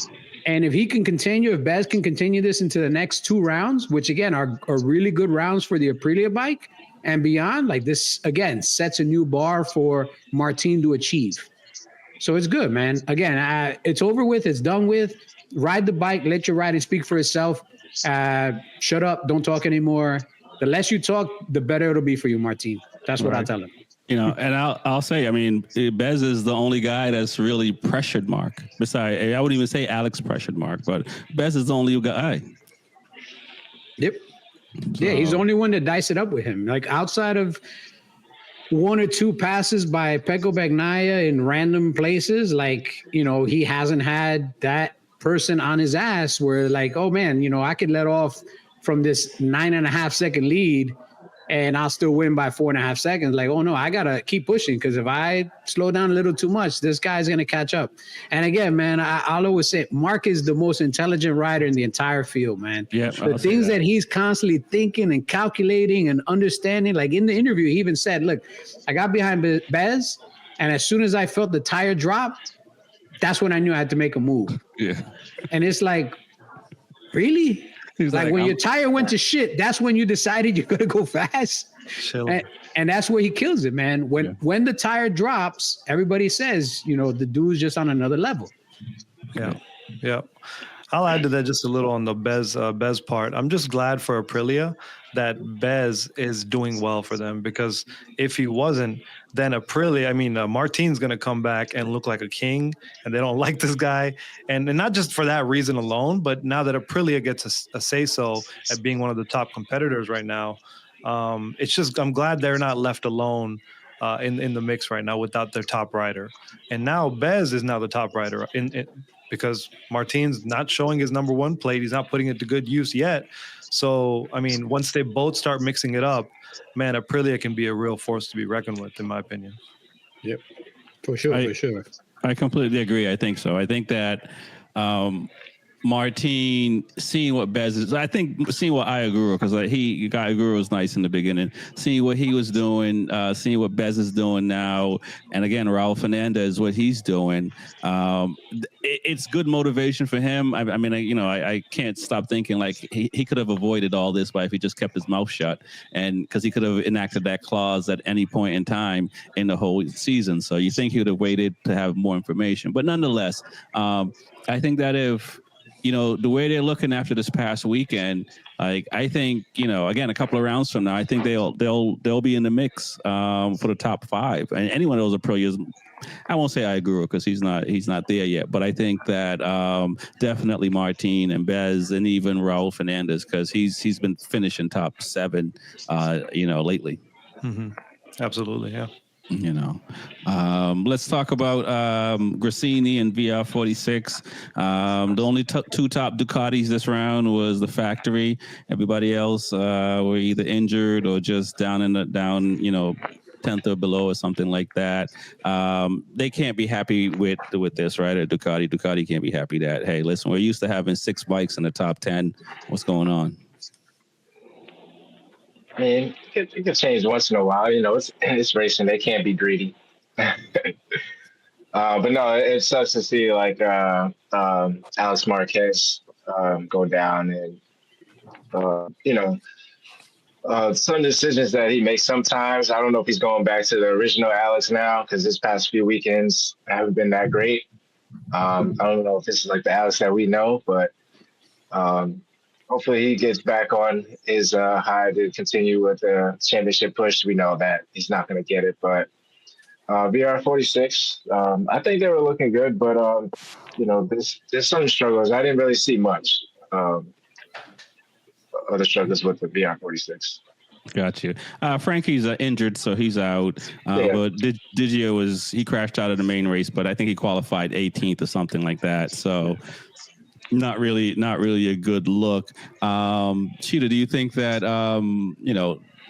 Speaker 2: And if he can continue, if Bez can continue this into the next 2 rounds, which again are really good rounds for the Aprilia bike and beyond, like, this again sets a new bar for Martin to achieve. So it's good, man. Again, it's over with. It's done with. Ride the bike. Let your riding speak for itself. Shut up. Don't talk anymore. The less you talk, the better it'll be for you, Martin. That's what I tell him.
Speaker 1: And I'll say, I mean, Bez is the only guy that's really pressured Mark. Besides, I wouldn't even say Alex pressured Mark, but Bez is the only guy.
Speaker 2: Yep. Yeah, he's the only one to dice it up with him. Like, outside of 1 or 2 passes by Pecco Bagnaia in random places, like, he hasn't had that person on his ass where, like, oh man, I could let off from this 9.5 second lead and I'll still win by 4.5 seconds. Like, oh no, I gotta keep pushing, because if I slow down a little too much, this guy's gonna catch up. And again, man, I'll always say Mark is the most intelligent rider in the entire field, man.
Speaker 1: Yeah,
Speaker 2: the things that he's constantly thinking and calculating and understanding. Like, in the interview, he even said, "Look, I got behind Bez, and as soon as I felt the tire drop, that's when I knew I had to make a move."
Speaker 1: Yeah.
Speaker 2: And it's like, really? He's like when your tire went to shit, that's when you decided you're gonna go fast. And that's where he kills it, man. When the tire drops, everybody says, the dude's just on another level.
Speaker 3: Yeah. I'll add to that just a little on the Bez part. I'm just glad for Aprilia that Bez is doing well for them, because if he wasn't, then Aprilia, Martin's going to come back and look like a king, and they don't like this guy. And not just for that reason alone, but now that Aprilia gets a say-so at being one of the top competitors right now, I'm glad they're not left alone in the mix right now without their top rider. And now Bez is now the top rider because Martin's not showing his number 1 plate. He's not putting it to good use yet. So, once they both start mixing it up, man, Aprilia can be a real force to be reckoned with, in my opinion.
Speaker 2: Yep, for sure.
Speaker 1: I completely agree. I think so. I think that Martin seeing what Bez is, I think seeing what Iaguro, because Iaguro was nice in the beginning, seeing what he was doing, seeing what Bez is doing now, and again, Raul Fernandez, what he's doing, it's good motivation for him. I can't stop thinking like he could have avoided all this if he just kept his mouth shut, and because he could have enacted that clause at any point in time in the whole season. So you think he would have waited to have more information, but nonetheless, I think that if the way they're looking after this past weekend, like, I think, again, a couple of rounds from now, I think they'll be in the mix for the top 5. And anyone of those Aprilias, I won't say Iaguro because he's not there yet, but I think that definitely Martin and Bez and even Raul Fernandez, because he's been finishing top 7, lately.
Speaker 3: Mm-hmm. Absolutely, yeah.
Speaker 1: You know, let's talk about Grassini and VR46. The only two top Ducatis this round was the factory. Everybody else were either injured or just down 10th or below or something like that. They can't be happy with this, right? At Ducati can't be happy that, hey, listen, we're used to having 6 bikes in the top 10. What's going on?
Speaker 4: I mean, it could change once in a while. It's racing. They can't be greedy. But no, it sucks to see like Alex Marquez go down, and some decisions that he makes sometimes. I don't know if he's going back to the original Alex now, because this past few weekends haven't been that great. I don't know if this is like the Alex that we know, but hopefully he gets back on his high to continue with the championship push. We know that he's not going to get it, but VR46, I think they were looking good, but there's some struggles. I didn't really see much of the struggles with the VR46.
Speaker 1: Got you. Frankie's injured, so he's out. But Digio he crashed out of the main race, but I think he qualified 18th or something like that. So not really a good look. Cheetah, do you think that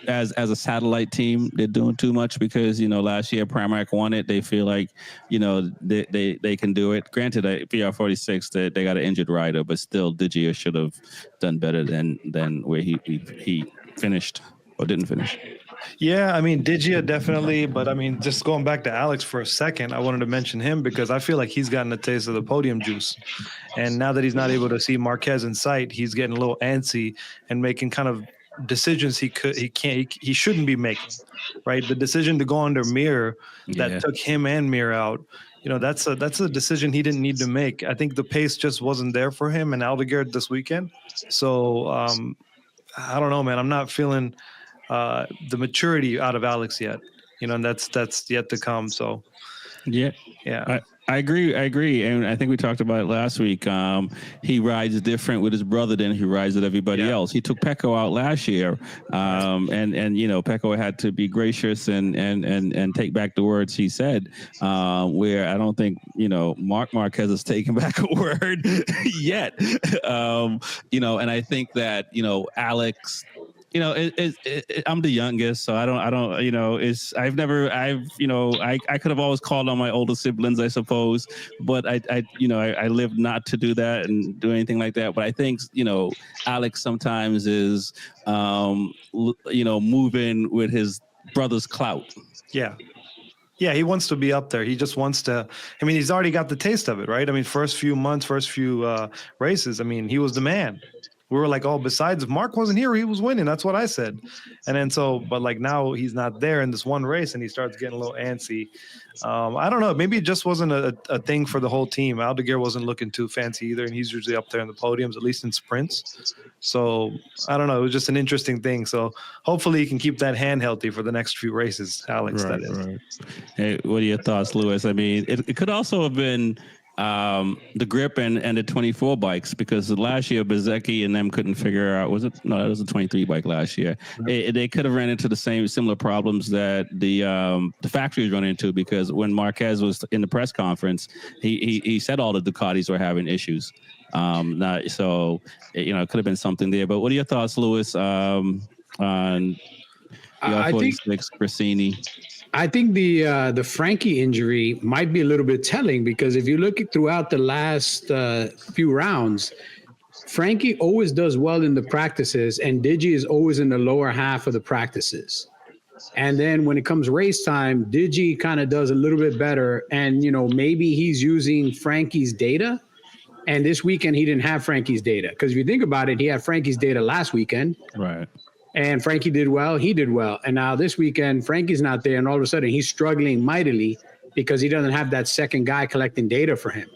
Speaker 1: as a satellite team, they're doing too much? Because last year Pramac won it. They feel like they can do it. Granted, VR46 they got an injured rider, but still Digio should have done better than where he finished or didn't finish.
Speaker 3: Yeah, I mean, Digio definitely, but I mean, just going back to Alex for a second, I wanted to mention him because I feel like he's gotten a taste of the podium juice. And now that he's not able to see Marquez in sight, he's getting a little antsy and making kind of decisions he shouldn't be making, right? The decision to go under Mir that took him and Mir out, that's a decision he didn't need to make. I think the pace just wasn't there for him and Aldeguer this weekend. So I don't know, man. I'm not feeling the maturity out of Alex yet, and that's yet to come. So
Speaker 1: yeah. I agree. And I think we talked about it last week. He rides different with his brother than he rides with everybody else. He took Pecco out last year. And Pecco had to be gracious and take back the words he said, where I don't think, Marc Marquez has taken back a word yet. And I think that, Alex, I'm the youngest, so I don't, I could have always called on my older siblings, I suppose, but I live not to do that and do anything like that. But I think, Alex sometimes is, moving with his brother's clout.
Speaker 3: Yeah. Yeah, he wants to be up there. He just wants to. I mean, he's already got the taste of it, right? I mean, first few races, I mean, he was the man. We were like, oh, besides, if Mark wasn't here, he was winning. That's what I said. And then but like now he's not there in this one race and he starts getting a little antsy. I don't know. Maybe it just wasn't a thing for the whole team. Aldeguer wasn't looking too fancy either. And he's usually up there in the podiums, at least in sprints. So I don't know. It was just an interesting thing. So hopefully he can keep that hand healthy for the next few races, Alex, that is. Right.
Speaker 1: Hey, what are your thoughts, Lewis? I mean, it could also have been the grip and the 24 bikes, because last year Bezecchi and them couldn't figure out, that was a 23 bike last year. They could have ran into the similar problems that the factory was running into, because when Marquez was in the press conference, he said all the Ducatis were having issues. It could have been something there. But what are your thoughts, Lewis, on the R46 Grassini?
Speaker 2: I think the Frankie injury might be a little bit telling, because if you look throughout the last few rounds, Frankie always does well in the practices, and Digi is always in the lower half of the practices. And then when it comes race time, Digi kind of does a little bit better, and maybe he's using Frankie's data. And this weekend he didn't have Frankie's data, because if you think about it, he had Frankie's data last weekend.
Speaker 1: Right.
Speaker 2: And Frankie did well, he did well. And now this weekend, Frankie's not there, and all of a sudden he's struggling mightily because he doesn't have that second guy collecting data for him.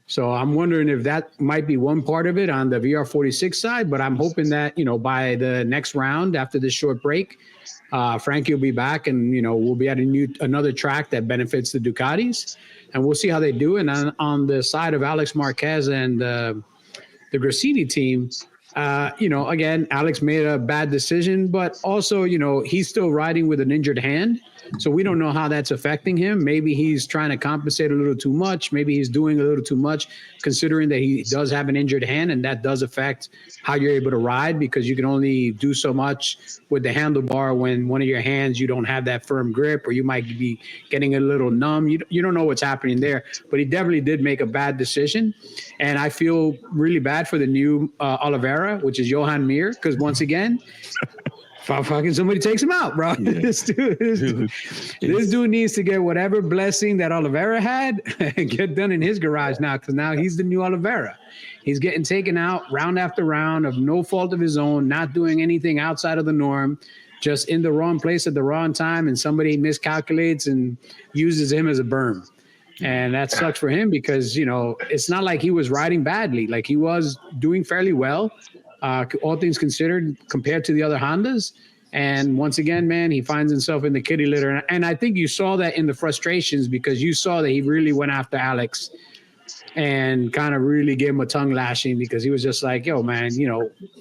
Speaker 2: So I'm wondering if that might be one part of it on the VR46 side, but I'm hoping that, by the next round after this short break, Frankie will be back, and, we'll be at another track that benefits the Ducatis, and we'll see how they do. And on the side of Alex Marquez and the Grassini team, Again, Alex made a bad decision, but also, he's still riding with an injured hand. So we don't know how that's affecting him. Maybe he's trying to compensate a little too much. Maybe he's doing a little too much, considering that he does have an injured hand, and that does affect how you're able to ride, because you can only do so much with the handlebar when one of your hands, you don't have that firm grip, or you might be getting a little numb. You don't know what's happening there, but he definitely did make a bad decision. And I feel really bad for the new Oliveira, which is Johan Mir, because once again, fucking somebody takes him out, bro. Yeah. This dude needs to get whatever blessing that Oliveira had and get done in his garage now, because now he's the new Oliveira. He's getting taken out round after round of no fault of his own, not doing anything outside of the norm, just in the wrong place at the wrong time, and somebody miscalculates and uses him as a berm. And that sucks for him, because, it's not like he was riding badly. Like, he was doing fairly well, all things considered, compared to the other Hondas. And once again, man, he finds himself in the kitty litter. And I think you saw that in the frustrations, because you saw that he really went after Alex and kind of really gave him a tongue lashing, because he was just like, yo, man,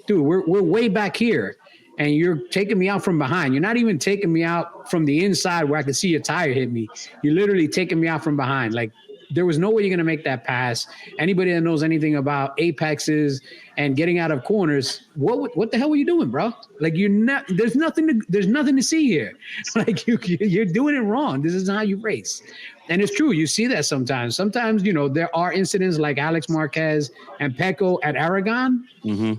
Speaker 2: dude, we're way back here, and you're taking me out from behind. You're not even taking me out from the inside where I can see your tire hit me. You're literally taking me out from behind. Like, there was no way you're going to make that pass. Anybody that knows anything about apexes and getting out of corners, what the hell were you doing, bro? Like, there's nothing to see here. Like, you're doing it wrong. This is how you race. And it's true. You see that sometimes. Sometimes, there are incidents like Alex Marquez and Pecco at Aragon. Mm-hmm.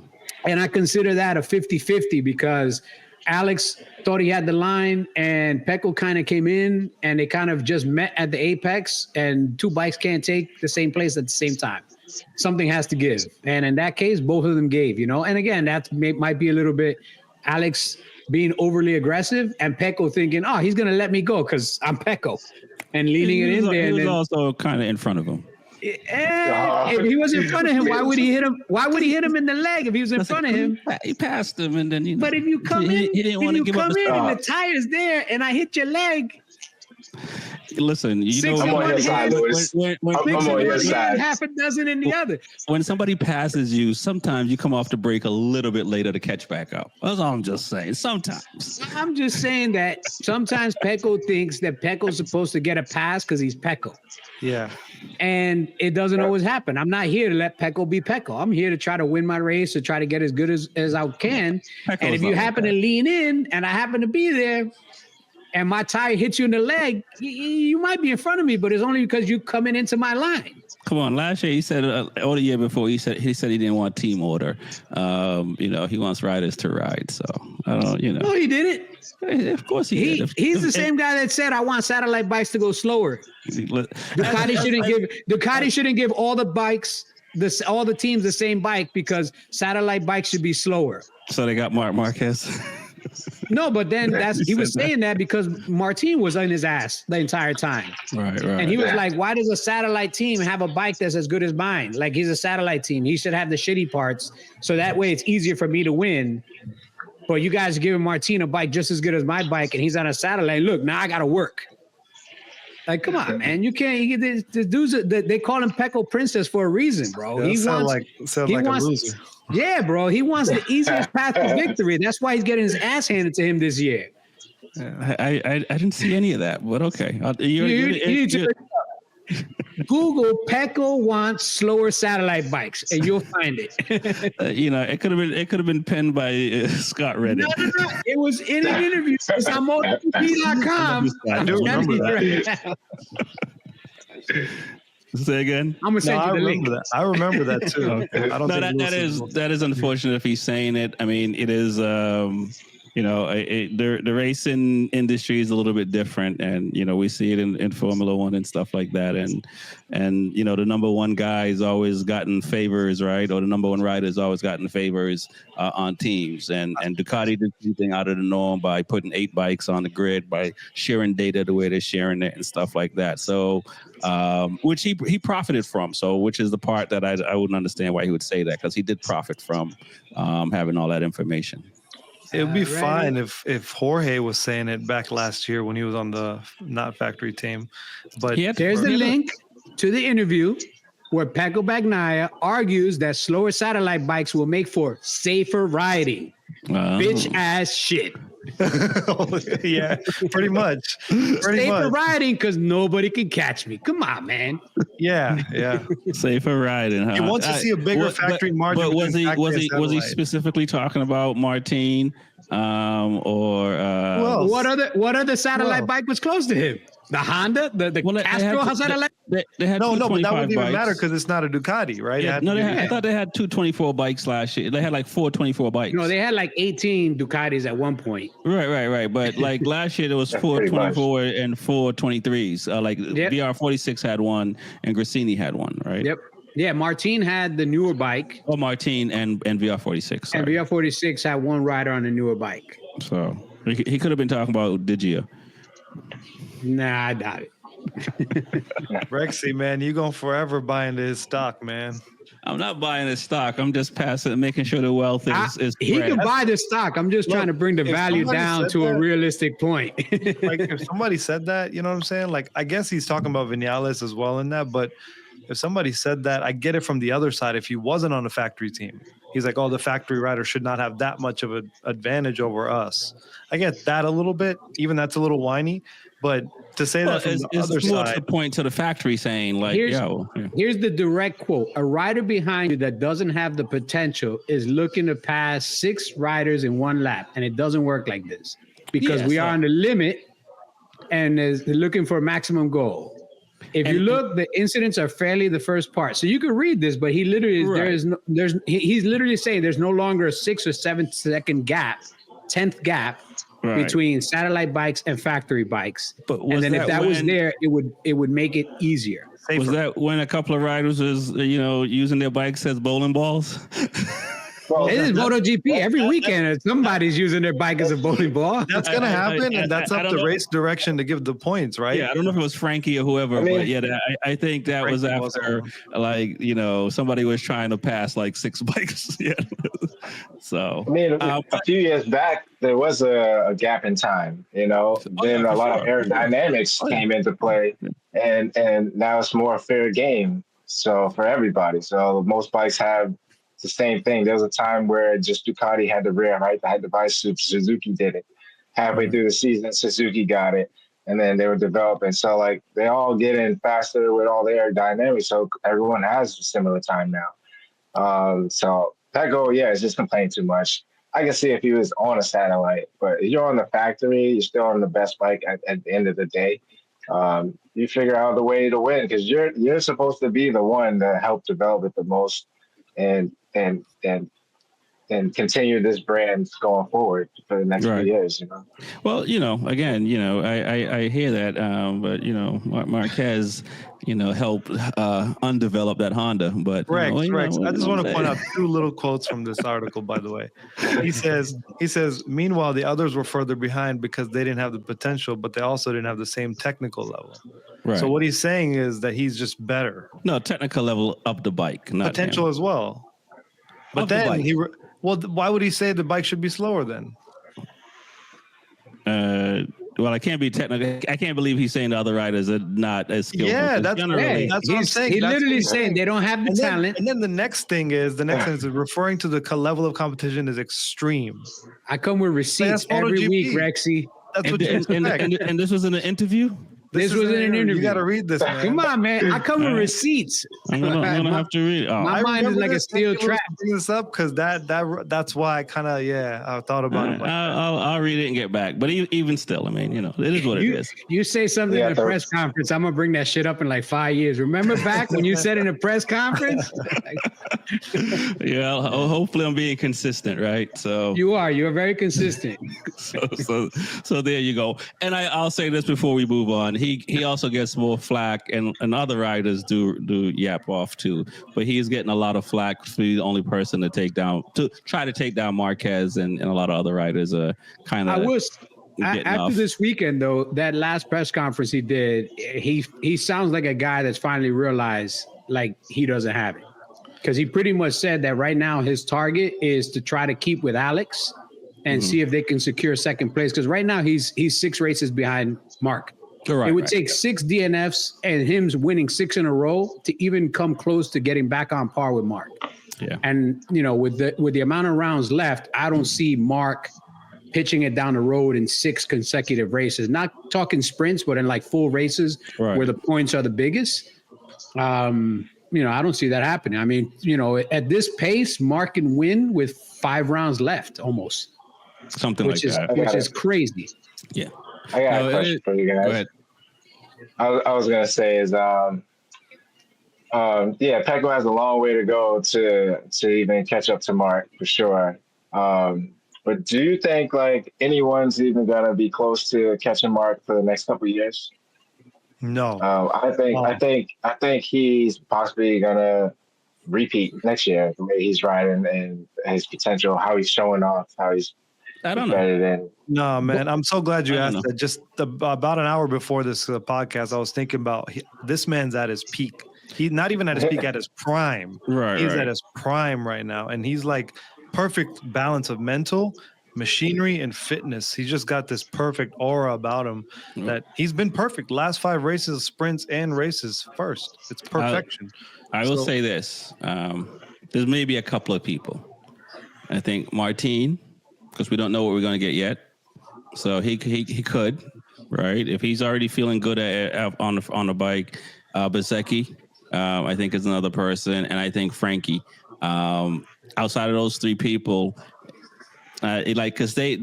Speaker 2: And I consider that a 50-50, because Alex thought he had the line, and Pecco kind of came in, and they kind of just met at the apex, and two bikes can't take the same place at the same time. Something has to give. And in that case, both of them gave, And again, that might be a little bit Alex being overly aggressive, and Pecco thinking, oh, he's going to let me go because I'm Pecco, and leaning it in there.
Speaker 1: He was also kind of in front of him.
Speaker 2: If he was in front of him, why would he hit him? Why would he hit him in the leg if he was in front of him?
Speaker 1: He passed him, and then
Speaker 2: But if you come in, he didn't want to give up and the tire's there, and I hit your leg.
Speaker 1: Listen,
Speaker 4: I'm on your side, Louis. I'm on your side.
Speaker 2: Half a dozen in the other.
Speaker 1: When somebody passes you, sometimes you come off the brake a little bit later to catch back up. That's all I'm just saying. Sometimes.
Speaker 2: I'm just saying that sometimes Pecco thinks that Pecco's supposed to get a pass because he's Pecco.
Speaker 3: Yeah.
Speaker 2: And it doesn't always happen. I'm not here to let Pecco be Pecco. I'm here to try to win my race, to try to get as good as I can. Pecco's, and if you happen to lean in and I happen to be there, and my tire hits you in the leg, you might be in front of me, but it's only because you coming into my line.
Speaker 1: Come on, last year he said, or the year before, he said he didn't want team order. He wants riders to ride. So I don't,
Speaker 2: No, he didn't.
Speaker 1: Of course he did.
Speaker 2: He's the same guy that said, I want satellite bikes to go slower. Ducati shouldn't give all the bikes, all the teams the same bike, because satellite bikes should be slower.
Speaker 1: So they got Marc Marquez.
Speaker 2: No, but then he was saying that because Martin was on his ass the entire time.
Speaker 1: Right.
Speaker 2: And he was like, why does a satellite team have a bike that's as good as mine? Like, he's a satellite team. He should have the shitty parts, so that way it's easier for me to win. But you guys are giving Martin a bike just as good as my bike, and he's on a satellite. Look, now I got to work. Like, come on, man. You can't. The dudes, they call him Pecco Princess for a reason, bro.
Speaker 3: He sounds like a loser.
Speaker 2: Yeah, bro. He wants the easiest path to victory. That's why he's getting his ass handed to him this year.
Speaker 1: I didn't see any of that, but okay.
Speaker 2: Google Pecco wants slower satellite bikes, and you'll find it.
Speaker 1: It could have been penned by Scott Reddick.
Speaker 2: No. It was in an interview. It's on MotoGP.com.
Speaker 3: I do remember that.
Speaker 1: Say again.
Speaker 2: I'm gonna send you the link.
Speaker 3: I remember that too.
Speaker 1: Okay. I don't think that is unfortunate if he's saying it. I mean, it is. The racing industry is a little bit different, and we see it in Formula One and stuff like that. And the number one guy has always gotten favors, right? Or the number one rider has always gotten favors on teams. And Ducati did something out of the norm by putting 8 bikes on the grid, by sharing data the way they're sharing it and stuff like that. So, which he profited from. So, which is the part that I wouldn't understand why he would say that, because he did profit from having all that information.
Speaker 3: It would be fine if Jorge was saying it back last year when he was on the not factory team. But
Speaker 2: there's the link to the interview. where Pecco Bagnaia argues that slower satellite bikes will make for safer riding. Bitch ass shit.
Speaker 3: Yeah, pretty much.
Speaker 2: Safer riding because nobody can catch me. Come on, man.
Speaker 3: Yeah.
Speaker 1: Safer riding, huh?
Speaker 3: He wants to see a bigger factory margin.
Speaker 1: But was
Speaker 3: between
Speaker 1: he
Speaker 3: factory and satellite.
Speaker 1: specifically talking about Martin or
Speaker 3: Who else?
Speaker 2: What other satellite bike was close to him? The Honda, the Castro satellite.
Speaker 1: They had
Speaker 3: No, but that
Speaker 1: 225
Speaker 3: wouldn't even
Speaker 1: bikes.
Speaker 3: matter because it's not a Ducati, right?
Speaker 1: Yeah, I thought they had 224 bikes last year. They had like 424 bikes.
Speaker 2: No, they had like 18 Ducatis at one point.
Speaker 1: Right. But like last year, there was 424 and 423s. Like VR46 had one and Grassini had one, right?
Speaker 2: Yep. Yeah, Martin had the newer bike.
Speaker 1: Oh, Martin and VR46. Sorry.
Speaker 2: And VR46 had one rider on the newer bike.
Speaker 1: So he could have been talking about Digio.
Speaker 2: Nah, I doubt it.
Speaker 3: Rexy, man, you going forever buying his stock, man.
Speaker 1: I'm not buying his stock. I'm just making sure the wealth is
Speaker 2: he
Speaker 1: spread.
Speaker 2: can buy the stock. I'm just trying to bring the value down to a realistic point.
Speaker 3: Like if somebody said that, you know what I'm saying? Like I guess he's talking about Vinales as well in that, but if somebody said that, I get it from the other side. If he wasn't on a factory team, he's like, oh, the factory rider should not have that much of an advantage over us. I get that a little bit. Even that's a little whiny. But to say that from the other
Speaker 1: more
Speaker 3: side,
Speaker 1: to point to the factory saying like,
Speaker 2: here's the direct quote: a rider behind you that doesn't have the potential is looking to pass 6 riders in one lap, and it doesn't work like this because we are on the limit and is looking for a maximum goal. If you look, the incidents are fairly the first part. So you can read this, but he literally he's literally saying there's no longer a 6 or 7 second gap, 10th gap between satellite bikes and factory bikes.
Speaker 1: But
Speaker 2: and then if that was there, it would make it easier.
Speaker 1: Was that when a couple of riders was using their bikes as bowling balls?
Speaker 2: Well, it is MotoGP every weekend. Somebody's using their bike as a bowling ball.
Speaker 3: That's going to happen, and that's up to race direction to give the points, right?
Speaker 1: Yeah, I don't know if it was Frankie or whoever, but yeah, I think that Frankie was after, somebody was trying to pass like 6 bikes. Yeah. So,
Speaker 4: I mean, a few years back, there was a gap in time, then a lot of aerodynamics came into play, and now it's more a fair game. So for everybody, so most bikes have the same thing. There was a time where just Ducati had the rear, right? They had the vice, Suzuki did it. Halfway through the season, Suzuki got it, and then they were developing. So like they all get in faster with all the aerodynamics. So everyone has a similar time now. So Pecco, it's just complaining too much. I can see if he was on a satellite, but if you're on the factory, you're still on the best bike at the end of the day. You figure out the way to win because you're supposed to be the one that helped develop it the most and continue this brand going forward for the next few years,
Speaker 1: Well, again, I hear that, but Marquez, helped undevelop that Honda. But
Speaker 3: Rex, I just want to point out 2 little quotes from this article, by the way. He says, meanwhile, the others were further behind because they didn't have the potential, but they also didn't have the same technical level. Right. So what he's saying is that he's just better.
Speaker 1: No, technical level up the bike, not
Speaker 3: potential as well. But then why would he say the bike should be slower then?
Speaker 1: Well, I can't be technical. I can't believe he's saying the other riders are not as skilled.
Speaker 3: Yeah, that's what I'm saying.
Speaker 2: He's literally saying they don't have the talent.
Speaker 3: And then the next thing is referring to the level of competition is extreme.
Speaker 2: I come with receipts every week, Rexy.
Speaker 3: That's what you expect.
Speaker 1: And this was in an interview?
Speaker 2: This was in an interview.
Speaker 3: You got to read this, man.
Speaker 2: Come on, man. I come with receipts.
Speaker 1: I'm gonna have to read it.
Speaker 2: My mind is like a steel trap.
Speaker 3: Bring this up because that's why I kind of I thought about it.
Speaker 1: I'll read it and get back. But even still, I mean, it is what it is.
Speaker 2: You say something in a press conference, I'm gonna bring that shit up in like 5 years. Remember back when you said in a press conference?
Speaker 1: Yeah. Hopefully, I'm being consistent, right? So
Speaker 2: you are. You're very consistent.
Speaker 1: So there you go. And I'll say this before we move on. He also gets more flack, and other riders do yap off too. But he's getting a lot of flack for the only person to try to take down Marquez, and a lot of other riders are kind of.
Speaker 2: After this weekend, though, that last press conference he did, he sounds like a guy that's finally realized like he doesn't have it, because he pretty much said that right now his target is to try to keep with Alex and see if they can secure second place. Because right now he's 6 races behind Mark. It would take 6 DNFs and him winning 6 in a row to even come close to getting back on par with Mark.
Speaker 1: Yeah.
Speaker 2: And, with the amount of rounds left, I don't see Mark pitching it down the road in 6 consecutive races. Not talking sprints, but in like full races where the points are the biggest. I don't see that happening. I mean, at this pace, Mark can win with 5 rounds left almost.
Speaker 1: Something like that.
Speaker 2: Which is crazy.
Speaker 1: Yeah.
Speaker 4: I got a question for you guys.
Speaker 1: Go ahead.
Speaker 4: I was going to say is, Pecco has a long way to go to even catch up to Mark for sure. But do you think like anyone's even gonna be close to catching Mark for the next couple of years?
Speaker 3: No.
Speaker 4: I think he's possibly gonna repeat next year the way he's riding and his potential, how he's showing off, how he's
Speaker 1: I don't know.
Speaker 3: No, man. I'm so glad you asked that. Just about an hour before this podcast, I was thinking about this man's at his peak. He's not even at his peak, at his prime. He's at his prime right now. And he's like perfect balance of mental, machinery, and fitness. He's just got this perfect aura about him that he's been perfect. Last 5 races, sprints and races first. It's perfection.
Speaker 1: I will say this. There's maybe a couple of people. I think Martin, because we don't know what we're going to get yet. So he could, right? If he's already feeling good on the bike. Bezzecchi, I think, is another person. And I think Frankie. Outside of those 3 people, because I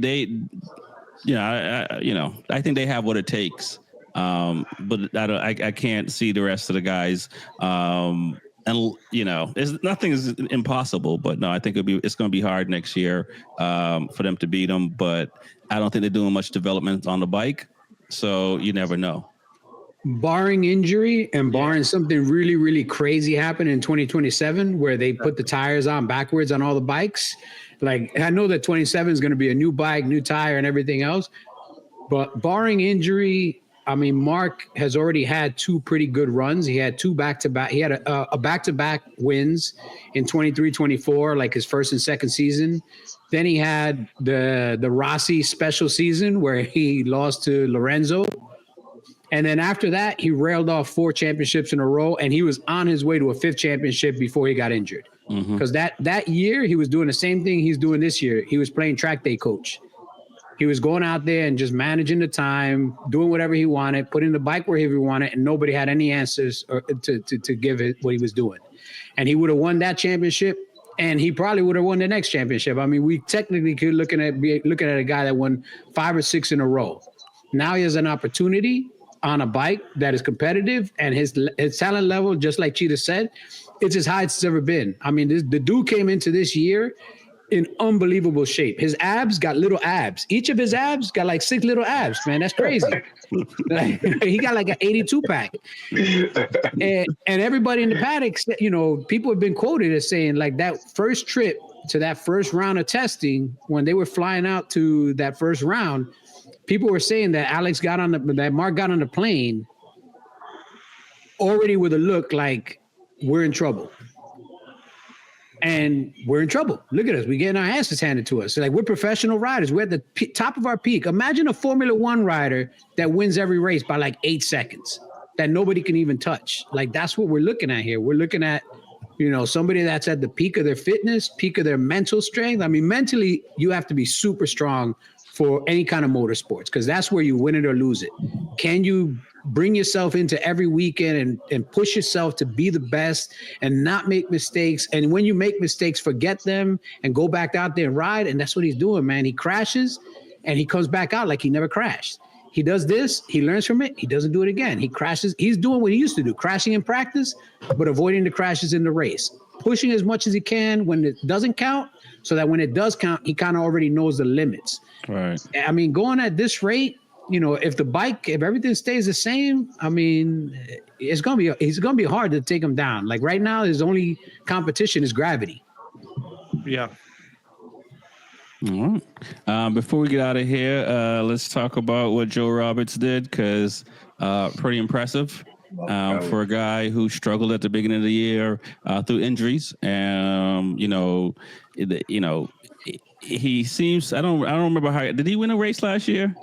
Speaker 1: think they have what it takes. But I can't see the rest of the guys. Nothing is impossible. But no, I think it's going to be hard next year for them to beat them. But I don't think they're doing much development on the bike, so you never know.
Speaker 2: Barring injury and barring something really, really crazy happen in 2027 where they put the tires on backwards on all the bikes. Like, I know that 27 is going to be a new bike, new tire and everything else. But barring injury, I mean, Mark has already had 2 pretty good runs. He had 2 back-to-back. He had a back-to-back wins in 23-24, like his first and second season. Then he had the Rossi special season where he lost to Lorenzo. And then after that, he railed off 4 championships in a row, and he was on his way to a 5th championship before he got injured. Because that year, he was doing the same thing he's doing this year. He was playing track day coach. He was going out there and just managing the time, doing whatever he wanted, putting the bike wherever he wanted, and nobody had any answers to give it what he was doing. And he would have won that championship, and he probably would have won the next championship. I mean, we technically could looking at a guy that won 5 or 6 in a row. Now he has an opportunity on a bike that is competitive, and his talent level, just like Cheetah said, it's as high as it's ever been. I mean, the dude came into this year in unbelievable shape. His abs got little abs. Each of his abs got like 6 little abs, man. That's crazy. He got like an 82 pack. And everybody in the paddock, people have been quoted as saying like that first trip to that first round of testing, when they were flying out to that first round, people were saying that Mark got on the plane already with a look like we're in trouble. And we're in trouble. Look at us. We're getting our asses handed to us. So, like, we're professional riders. We're at the top of our peak. Imagine a Formula One rider that wins every race by like 8 seconds that nobody can even touch. Like, that's what we're looking at here. We're looking at, somebody that's at the peak of their fitness, peak of their mental strength. I mean, mentally, you have to be super strong for any kind of motorsports, because that's where you win it or lose it. Can you bring yourself into every weekend and push yourself to be the best and not make mistakes? And when you make mistakes, forget them and go back out there and ride. And that's what he's doing, man. He crashes and he comes back out like he never crashed. He does this, he learns from it, he doesn't do it again. He crashes, he's doing what he used to do, crashing in practice, but avoiding the crashes in the race. Pushing as much as he can when it doesn't count, so that when it does count, he kind of already knows the limits.
Speaker 1: Right.
Speaker 2: I mean, going at this rate, if everything stays the same, I mean, it's gonna be hard to take him down. Like right now, his only competition is gravity.
Speaker 3: Yeah.
Speaker 1: All right. Before we get out of here, let's talk about what Joe Roberts did, because pretty impressive for a guy who struggled at the beginning of the year through injuries. He seems. I don't remember how. Did he win a race last year?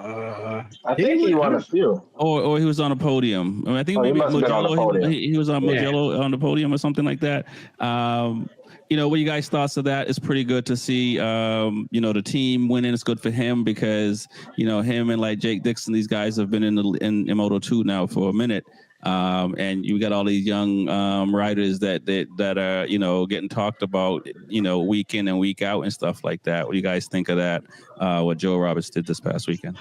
Speaker 4: I think he won a few.
Speaker 1: Or he was on a podium. I mean, I think maybe
Speaker 4: he must have been on the podium.
Speaker 1: He was on Mugello on the podium or something like that. What you guys thoughts of that? It's pretty good to see. The team winning. It's good for him because him and like Jake Dixon, these guys have been in Moto2 now for a minute. And you got all these young riders that are getting talked about week in and week out and stuff like that. What do you guys think of that? What Joe Roberts did this past weekend?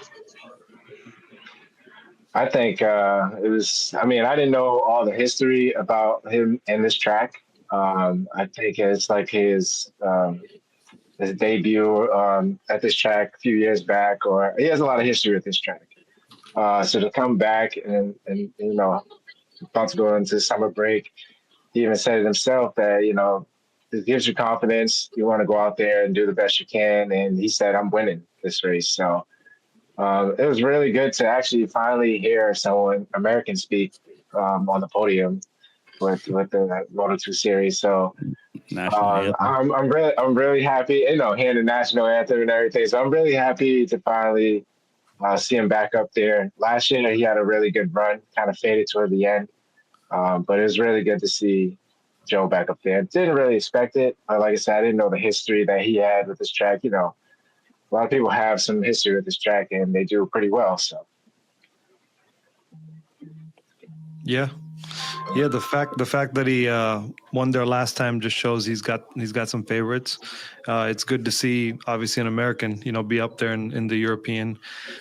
Speaker 4: I think it was. I mean, I didn't know all the history about him and this track. I think it's like his debut at this track a few years back, or he has a lot of history with this track. So to come back and about to go into summer break, he even said it himself that it gives you confidence. You want to go out there and do the best you can, and he said, "I'm winning this race." So. It was really good to actually finally hear someone American speak on the podium with the Moto2 series. So I'm really happy. Hearing the national anthem and everything. So I'm really happy to finally see him back up there. Last year he had a really good run, kind of faded toward the end, but it was really good to see Joe back up there. Didn't really expect it, but like I said, I didn't know the history that he had with this track. A lot of people have some history with this track, and they do pretty well. So,
Speaker 3: yeah. The fact that he won there last time just shows he's got some favorites. It's good to see, obviously, an American, be up there in the European,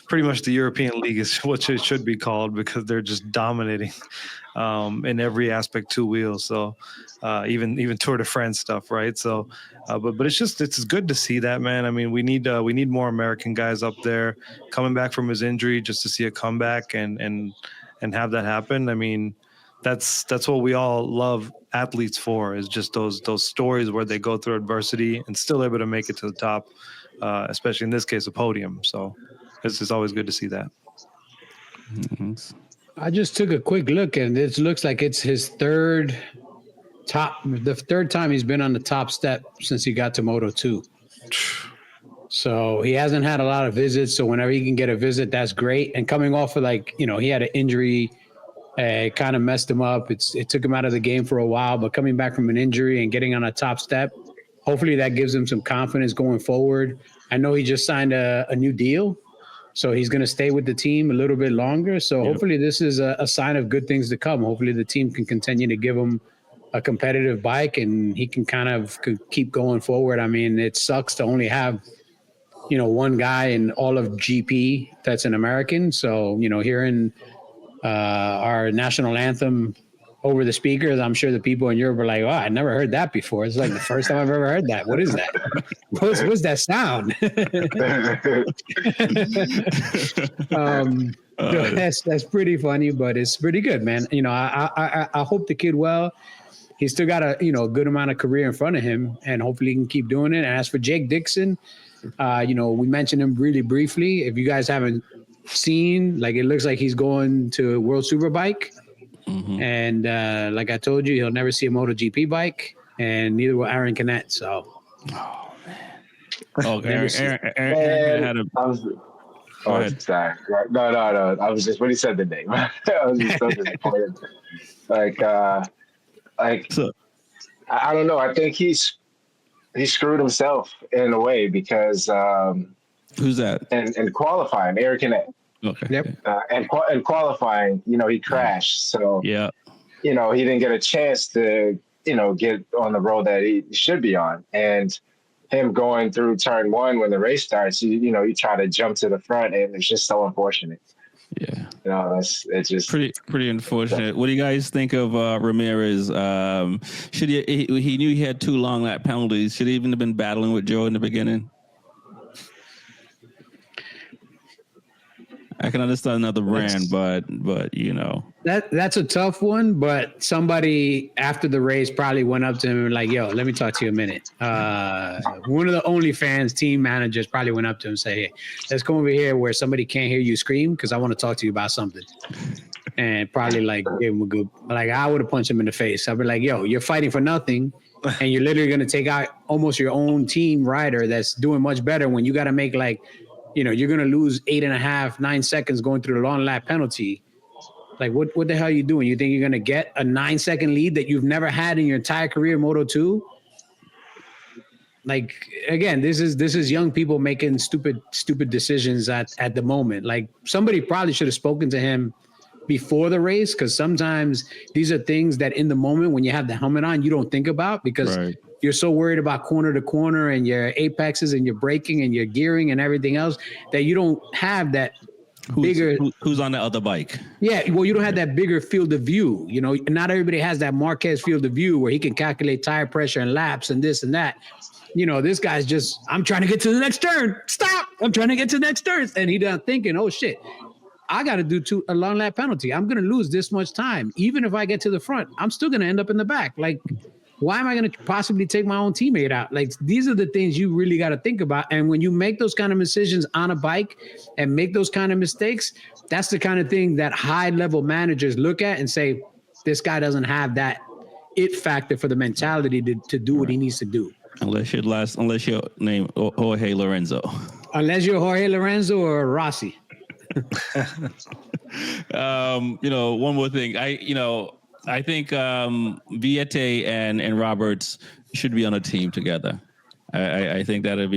Speaker 3: pretty much the European League is what it should be called because they're just dominating in every aspect, two wheels. So even Tour de France stuff, right? So, but it's good to see that, man. I mean, we need more American guys up there coming back from his injury just to see a comeback and have that happen. I mean. That's what we all love athletes for, is just those stories where they go through adversity and still able to make it to the top, especially in this case, a podium. So it's just always good to see that.
Speaker 2: I just took a quick look, and it looks like it's his the third time he's been on the top step since he got to Moto2. So he hasn't had a lot of visits. So whenever he can get a visit, that's great. And coming off of he had an injury. It kind of messed him up. It took him out of the game for a while, but coming back from an injury and getting on a top step, hopefully that gives him some confidence going forward. I know he just signed a new deal, so he's going to stay with the team a little bit longer. So hopefully this is a sign of good things to come. Hopefully the team can continue to give him a competitive bike and he can kind of keep going forward. I mean, it sucks to only have, one guy in all of GP that's an American. So, hearing our national anthem over the speakers, I'm sure the people in Europe were like, "Oh, I never heard that before." It's like the first time I've ever heard that. What is that? What's that sound? That's pretty funny, but it's pretty good, man. I hope the kid well. He's still got a good amount of career in front of him, and hopefully he can keep doing it. And as for Jake Dixon, we mentioned him really briefly. If you guys haven't seen, it looks like he's going to World Superbike, and like I told you, he'll never see a MotoGP bike, and neither will Aaron Canet. So,
Speaker 1: Aaron had a.
Speaker 4: Sorry. No. I was just when he said the name, I was just so disappointed. So, I don't know. I think he screwed himself in a way because.
Speaker 1: Who's that?
Speaker 4: And qualifying, Eric Canet.
Speaker 1: Okay.
Speaker 2: Yep.
Speaker 4: And qualifying, he crashed. So
Speaker 2: yeah,
Speaker 4: he didn't get a chance to, get on the road that he should be on. And him going through turn one when the race starts, you try to jump to the front, and it's just so unfortunate.
Speaker 1: Yeah.
Speaker 4: It's just
Speaker 1: pretty unfortunate. What do you guys think of Ramirez? Should he knew he had 2 long lap penalties. Should he even have been battling with Joe in the beginning? I can understand another brand, but
Speaker 2: that's a tough one. But somebody after the race probably went up to him and like, "Yo, let me talk to you a minute." One of the OnlyFans team managers probably went up to him and say, "Hey, let's come over here where somebody can't hear you scream because I want to talk to you about something." And probably gave him a good, I would have punched him in the face. I'd be like, "Yo, you're fighting for nothing, and you're literally going to take out almost your own team rider that's doing much better when you got to make you're going to lose 8.5, 9 seconds going through the long lap penalty. Like, what the hell are you doing? You think you're going to get a 9-second lead that you've never had in your entire career in Moto2? Like, again, this is young people making stupid decisions at the moment. Like, somebody probably should have spoken to him before the race, because sometimes these are things that in the moment when you have the helmet on, you don't think about, because you're so worried about corner to corner and your apexes and your braking and your gearing and everything else that you don't have that
Speaker 1: who's on the other bike.
Speaker 2: Yeah, well, you don't have that bigger field of view. Not everybody has that Marquez field of view where he can calculate tire pressure and laps and this and that. This guy's just, I'm trying to get to the next turn. Stop! I'm trying to get to the next turn. And he's done thinking, oh shit, I got to do a long lap penalty. I'm going to lose this much time. Even if I get to the front, I'm still going to end up in the back. Like, why am I going to possibly take my own teammate out? Like, these are the things you really got to think about. And when you make those kind of decisions on a bike and make those kind of mistakes, that's the kind of thing that high-level managers look at and say, this guy doesn't have that it factor for the mentality to do what he needs to do.
Speaker 1: Unless your name Jorge Lorenzo.
Speaker 2: Unless you're Jorge Lorenzo or Rossi.
Speaker 1: One more thing. I think Viete and Roberts should be on a team together. I think that would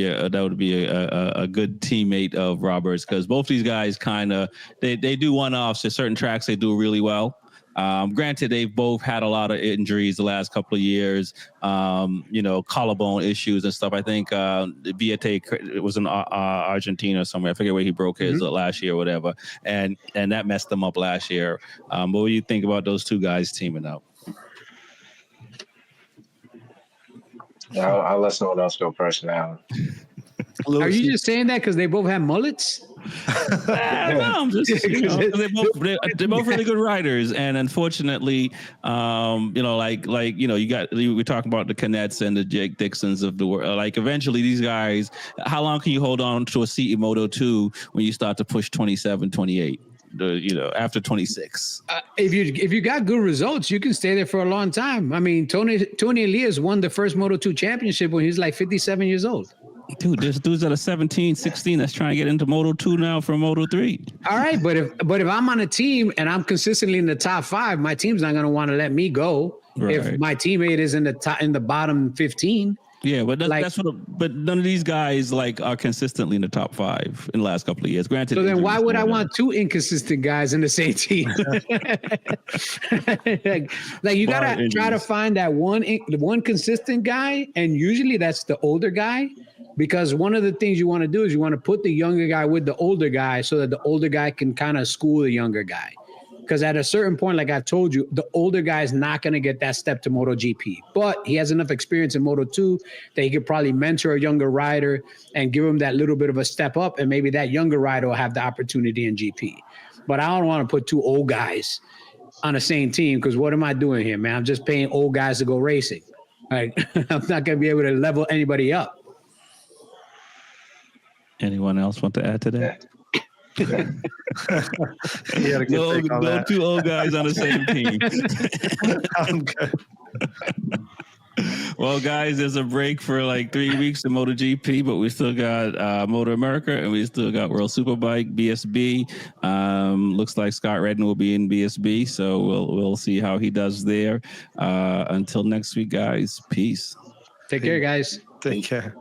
Speaker 1: be a good teammate of Roberts, because both these guys kind of they do one-offs at certain tracks. They do really well. Granted, they've both had a lot of injuries the last couple of years, collarbone issues and stuff. I think Viete was in Argentina somewhere. I forget where he broke his last year or whatever. And that messed them up last year. What do you think about those two guys teaming up?
Speaker 4: I'll let someone else go first now.
Speaker 2: Are you just saying that because they both have mullets?
Speaker 1: No, I'm just they're both really good riders, and unfortunately, we're talking about the Canets and the Jake Dixons of the world. Like, eventually, these guys, how long can you hold on to a seat in Moto2 when you start to push 27, 28? After 26.
Speaker 2: If you got good results, you can stay there for a long time. I mean, Tony Elias won the first Moto2 championship when he was like 57 years old.
Speaker 1: Dude, there's dudes that are 17, 16 that's trying to get into Moto2 now from Moto3.
Speaker 2: All right, but if I'm on a team and I'm consistently in the top 5, my team's not going to want to let me go if my teammate is in the bottom 15.
Speaker 1: Yeah, but but none of these guys are consistently in the top 5 in the last couple of years. Granted,
Speaker 2: so then why would I want 2 inconsistent guys in the same team? like you gotta try to find that one consistent guy, and usually that's the older guy. Because one of the things you want to do is you want to put the younger guy with the older guy so that the older guy can kind of school the younger guy. Because at a certain point, like I've told you, the older guy is not going to get that step to MotoGP. But he has enough experience in Moto2 that he could probably mentor a younger rider and give him that little bit of a step up. And maybe that younger rider will have the opportunity in GP. But I don't want to put 2 old guys on the same team, because what am I doing here, man? I'm just paying old guys to go racing. Like, I'm not going to be able to level anybody up.
Speaker 1: Anyone else want to add to that? No 2 old guys on the same team.
Speaker 3: I'm good.
Speaker 1: Well, guys, there's a break for like 3 weeks in MotoGP, but we still got Moto America and we still got World Superbike, BSB. Looks like Scott Redden will be in BSB, so we'll see how he does there. Until next week, guys. Peace.
Speaker 2: Take care, guys.
Speaker 3: Take care.